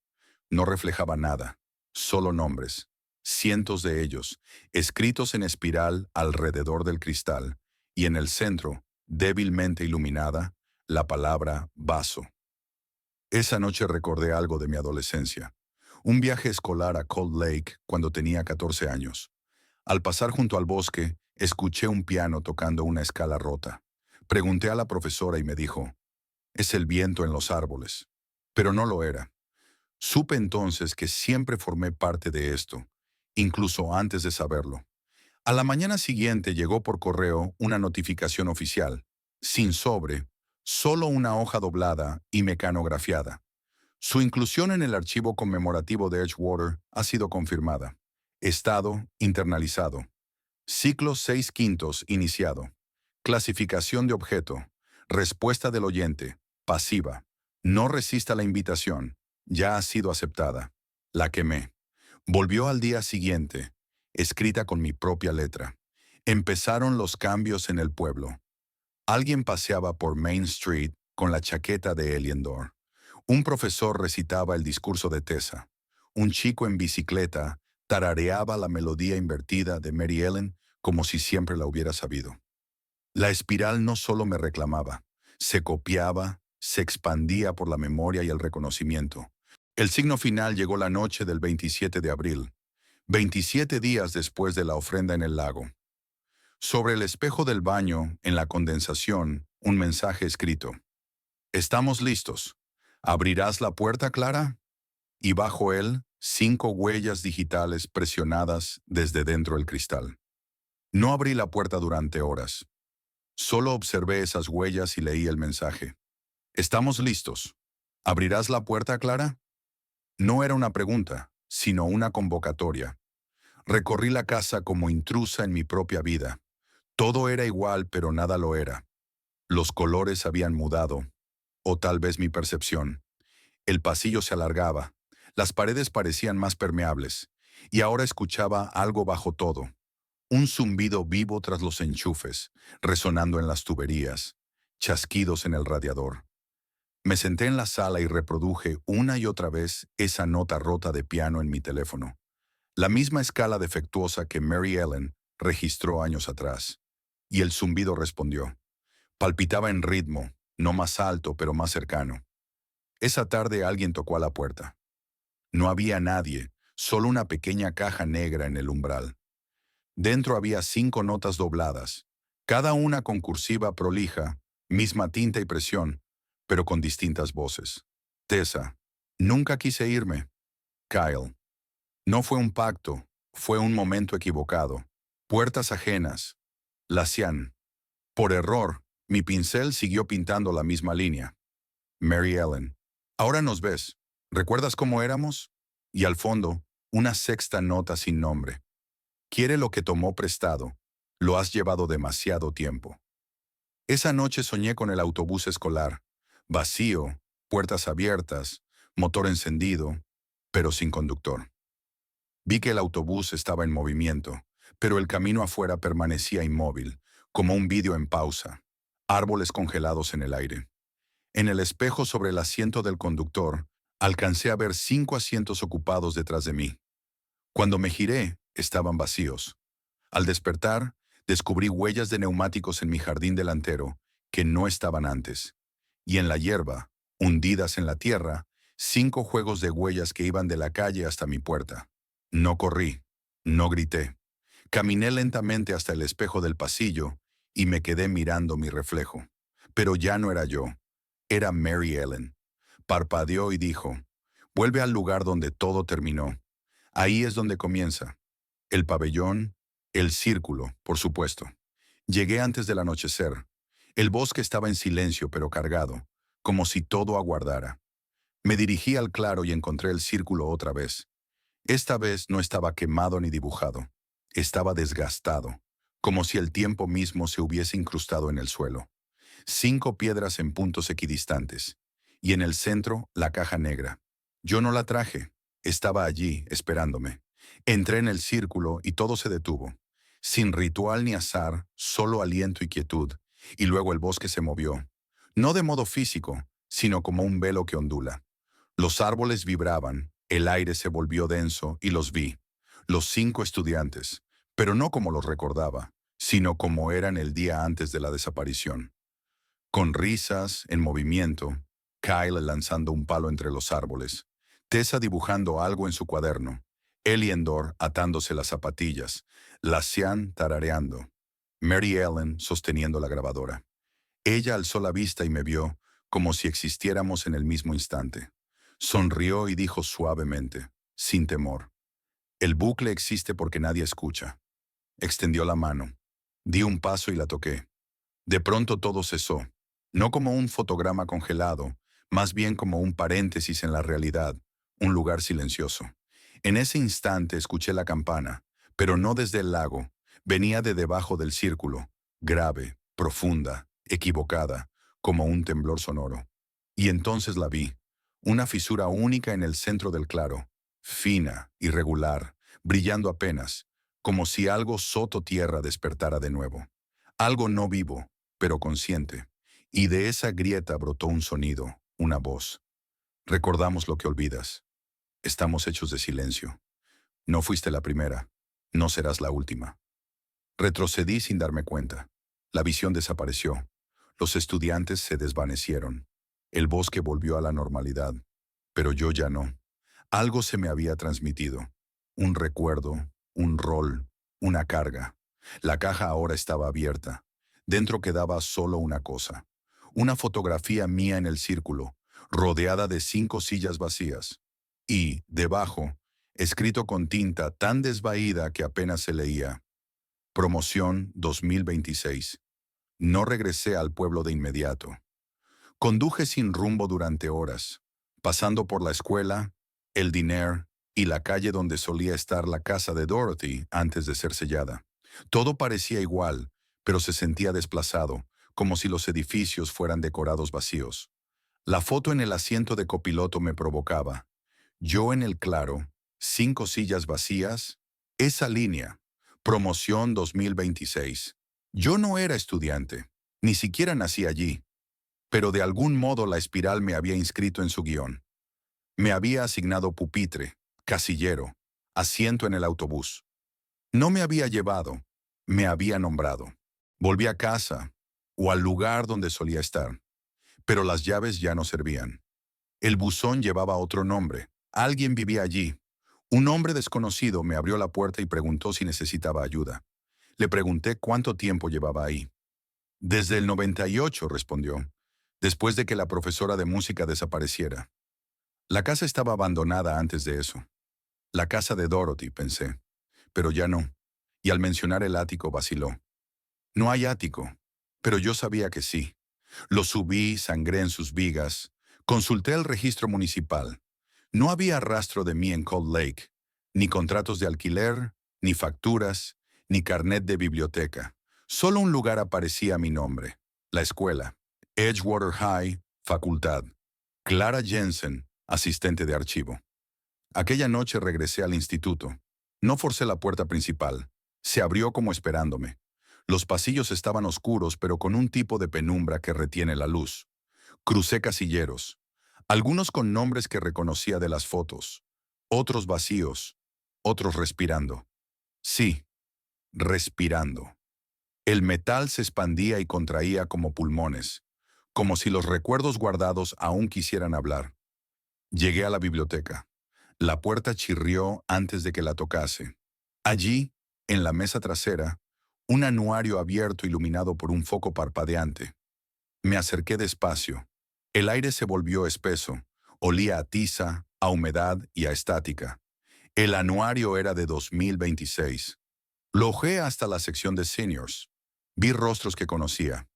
No reflejaba nada, solo nombres, cientos de ellos, escritos en espiral alrededor del cristal, y en el centro, débilmente iluminada, la palabra vaso. Esa noche recordé algo de mi adolescencia. Un viaje escolar a Cold Lake cuando tenía 14 años. Al pasar junto al bosque, escuché un piano tocando una escala rota. Pregunté a la profesora y me dijo, es el viento en los árboles. Pero no lo era. Supe entonces que siempre formé parte de esto, incluso antes de saberlo. A la mañana siguiente llegó por correo una notificación oficial, sin sobre, solo una hoja doblada y mecanografiada. Su inclusión en el archivo conmemorativo de Edgewater ha sido confirmada. Estado internalizado. Ciclo 6/5 iniciado. Clasificación de objeto. Respuesta del oyente. Pasiva. No resista la invitación. Ya ha sido aceptada. La quemé. Volvió al día siguiente, escrita con mi propia letra. Empezaron los cambios en el pueblo. Alguien paseaba por Main Street con la chaqueta de Eliendor. Un profesor recitaba el discurso de Tessa. Un chico en bicicleta tarareaba la melodía invertida de Mary Ellen como si siempre la hubiera sabido. La espiral no solo me reclamaba, se copiaba, se expandía por la memoria y el reconocimiento. El signo final llegó la noche del 27 de abril, 27 días después de la ofrenda en el lago. Sobre el espejo del baño, en la condensación, un mensaje escrito. Estamos listos. ¿Abrirás la puerta, Clara? Y bajo él, 5 huellas digitales presionadas desde dentro del cristal. No abrí la puerta durante horas. Solo observé esas huellas y leí el mensaje. Estamos listos. ¿Abrirás la puerta, Clara? No era una pregunta, sino una convocatoria. Recorrí la casa como intrusa en mi propia vida. Todo era igual, pero nada lo era. Los colores habían mudado, o tal vez mi percepción. El pasillo se alargaba, las paredes parecían más permeables, y ahora escuchaba algo bajo todo. Un zumbido vivo tras los enchufes, resonando en las tuberías, chasquidos en el radiador. Me senté en la sala y reproduje una y otra vez esa nota rota de piano en mi teléfono. La misma escala defectuosa que Mary Ellen registró años atrás. Y el zumbido respondió. Palpitaba en ritmo, no más alto, pero más cercano. Esa tarde alguien tocó a la puerta. No había nadie, solo una pequeña caja negra en el umbral. Dentro había 5 notas dobladas, cada una con cursiva prolija, misma tinta y presión, pero con distintas voces. Tessa, nunca quise irme. Kyle, no fue un pacto, fue un momento equivocado. Puertas ajenas. Lacian. Por error, mi pincel siguió pintando la misma línea. Mary Ellen. Ahora nos ves. ¿Recuerdas cómo éramos? Y al fondo, una sexta nota sin nombre. Quiere lo que tomó prestado. Lo has llevado demasiado tiempo. Esa noche soñé con el autobús escolar. Vacío, puertas abiertas, motor encendido, pero sin conductor. Vi que el autobús estaba en movimiento, pero el camino afuera permanecía inmóvil, como un vídeo en pausa. Árboles congelados en el aire. En el espejo sobre el asiento del conductor, alcancé a ver 5 asientos ocupados detrás de mí. Cuando me giré, estaban vacíos. Al despertar, descubrí huellas de neumáticos en mi jardín delantero que no estaban antes. Y en la hierba, hundidas en la tierra, 5 juegos de huellas que iban de la calle hasta mi puerta. No corrí, no grité. Caminé lentamente hasta el espejo del pasillo y me quedé mirando mi reflejo. Pero ya no era yo. Era Mary Ellen. Parpadeó y dijo, vuelve al lugar donde todo terminó. Ahí es donde comienza. El pabellón, el círculo, por supuesto. Llegué antes del anochecer. El bosque estaba en silencio pero cargado, como si todo aguardara. Me dirigí al claro y encontré el círculo otra vez. Esta vez no estaba quemado ni dibujado. Estaba desgastado, como si el tiempo mismo se hubiese incrustado en el suelo. 5 piedras en puntos equidistantes. Y en el centro, la caja negra. Yo no la traje. Estaba allí, esperándome. Entré en el círculo y todo se detuvo. Sin ritual ni azar, solo aliento y quietud. Y luego el bosque se movió. No de modo físico, sino como un velo que ondula. Los árboles vibraban, el aire se volvió denso y los vi. Los 5 estudiantes, pero no como los recordaba, sino como eran el día antes de la desaparición. Con risas, en movimiento, Kyle lanzando un palo entre los árboles, Tessa dibujando algo en su cuaderno, Eliendor atándose las zapatillas, Lacian tarareando, Mary Ellen sosteniendo la grabadora. Ella alzó la vista y me vio, como si existiéramos en el mismo instante. Sonrió y dijo suavemente, sin temor, el bucle existe porque nadie escucha. Extendió la mano. Di un paso y la toqué. De pronto todo cesó, no como un fotograma congelado, más bien como un paréntesis en la realidad, un lugar silencioso. En ese instante escuché la campana, pero no desde el lago, venía de debajo del círculo, grave, profunda, equivocada, como un temblor sonoro. Y entonces la vi, una fisura única en el centro del claro, fina, irregular, brillando apenas, como si algo soto-tierra despertara de nuevo. Algo no vivo, pero consciente. Y de esa grieta brotó un sonido, una voz. Recordamos lo que olvidas. Estamos hechos de silencio. No fuiste la primera. No serás la última. Retrocedí sin darme cuenta. La visión desapareció. Los estudiantes se desvanecieron. El bosque volvió a la normalidad. Pero yo ya no. Algo se me había transmitido. Un recuerdo, un rol, una carga. La caja ahora estaba abierta. Dentro quedaba solo una cosa. Una fotografía mía en el círculo, rodeada de 5 sillas vacías. Y, debajo, escrito con tinta tan desvaída que apenas se leía. Promoción 2026. No regresé al pueblo de inmediato. Conduje sin rumbo durante horas, pasando por la escuela, el diner y la calle donde solía estar la casa de Dorothy antes de ser sellada. Todo parecía igual, pero se sentía desplazado, como si los edificios fueran decorados vacíos. La foto en el asiento de copiloto me provocaba. Yo en el claro, 5 sillas vacías, esa línea, promoción 2026. Yo no era estudiante, ni siquiera nací allí, pero de algún modo la espiral me había inscrito en su guión. Me había asignado pupitre, casillero, asiento en el autobús. No me había llevado, me había nombrado. Volví a casa, o al lugar donde solía estar, pero las llaves ya no servían. El buzón llevaba otro nombre. Alguien vivía allí. Un hombre desconocido me abrió la puerta y preguntó si necesitaba ayuda. Le pregunté cuánto tiempo llevaba ahí. Desde el 98, respondió, después de que la profesora de música desapareciera. La casa estaba abandonada antes de eso. La casa de Dorothy, pensé. Pero ya no. Y al mencionar el ático vaciló. No hay ático. Pero yo sabía que sí. Lo subí, sangré en sus vigas. Consulté el registro municipal. No había rastro de mí en Cold Lake. Ni contratos de alquiler, ni facturas, ni carnet de biblioteca. Solo un lugar aparecía a mi nombre. La escuela. Edgewater High, facultad. Clara Jensen, asistente de archivo. Aquella noche regresé al instituto. No forcé la puerta principal. Se abrió como esperándome. Los pasillos estaban oscuros, pero con un tipo de penumbra que retiene la luz. Crucé casilleros, algunos con nombres que reconocía de las fotos, otros vacíos, otros respirando. Sí, respirando. El metal se expandía y contraía como pulmones, como si los recuerdos guardados aún quisieran hablar. Llegué a la biblioteca. La puerta chirrió antes de que la tocase. Allí, en la mesa trasera, un anuario abierto iluminado por un foco parpadeante. Me acerqué despacio. El aire se volvió espeso. Olía a tiza, a humedad y a estática. El anuario era de 2026. Lo hojeé hasta la sección de seniors. Vi rostros que conocía.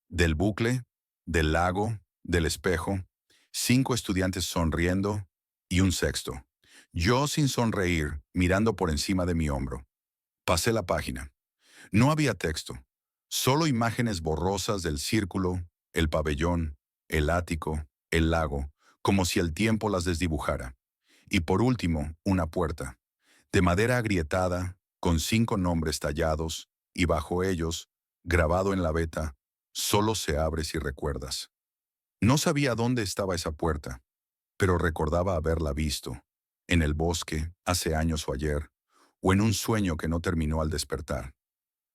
Del bucle, del lago, del espejo, 5 estudiantes sonriendo y un sexto. Yo sin sonreír, mirando por encima de mi hombro. Pasé la página. No había texto, solo imágenes borrosas del círculo, el pabellón, el ático, el lago, como si el tiempo las desdibujara. Y por último, una puerta, de madera agrietada, con 5 nombres tallados, y bajo ellos, grabado en la veta, solo se abre si recuerdas. No sabía dónde estaba esa puerta, pero recordaba haberla visto, en el bosque, hace años o ayer, o en un sueño que no terminó al despertar.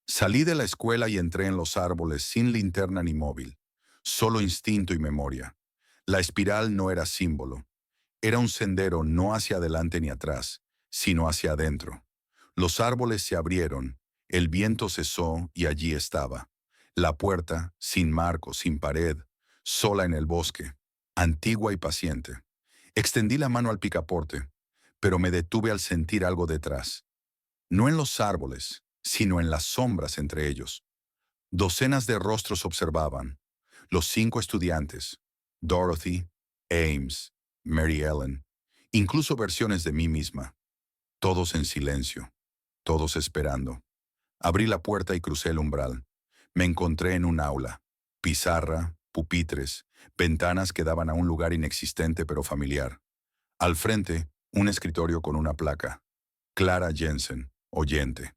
Salí de la escuela y entré en los árboles sin linterna ni móvil, solo instinto y memoria. La espiral no era símbolo, era un sendero no hacia adelante ni atrás, sino hacia adentro. Los árboles se abrieron, el viento cesó y allí estaba. La puerta, sin marco, sin pared, sola en el bosque, antigua y paciente. Extendí la mano al picaporte, pero me detuve al sentir algo detrás. No en los árboles, sino en las sombras entre ellos. Docenas de rostros observaban. Los 5 estudiantes, Dorothy, Ames, Mary Ellen, incluso versiones de mí misma. Todos en silencio, todos esperando. Abrí la puerta y crucé el umbral. Me encontré en un aula. Pizarra, pupitres, ventanas que daban a un lugar inexistente pero familiar. Al frente, un escritorio con una placa. Clara Jensen, oyente.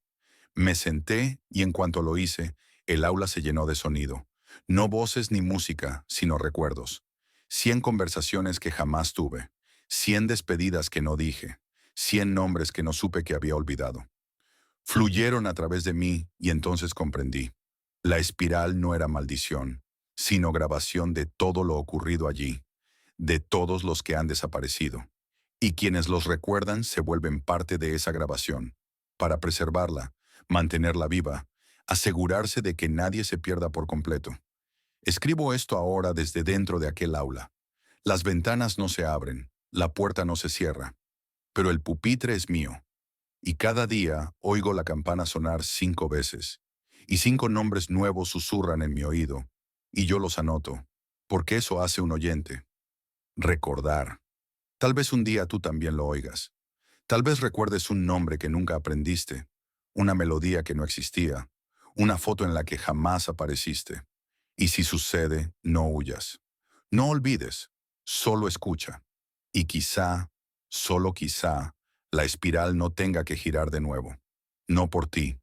Me senté y en cuanto lo hice, el aula se llenó de sonido. No voces ni música, sino recuerdos. 100 conversaciones que jamás tuve. 100 despedidas que no dije. 100 nombres que no supe que había olvidado. Fluyeron a través de mí y entonces comprendí. La espiral no era maldición, sino grabación de todo lo ocurrido allí, de todos los que han desaparecido. Y quienes los recuerdan se vuelven parte de esa grabación. Para preservarla, mantenerla viva, asegurarse de que nadie se pierda por completo. Escribo esto ahora desde dentro de aquel aula. Las ventanas no se abren, la puerta no se cierra, pero el pupitre es mío. Y cada día oigo la campana sonar 5 veces, y 5 nombres nuevos susurran en mi oído, y yo los anoto, porque eso hace un oyente. Recordar. Tal vez un día tú también lo oigas. Tal vez recuerdes un nombre que nunca aprendiste, una melodía que no existía, una foto en la que jamás apareciste. Y si sucede, no huyas. No olvides, solo escucha. Y quizá, solo quizá, la espiral no tenga que girar de nuevo. No por ti,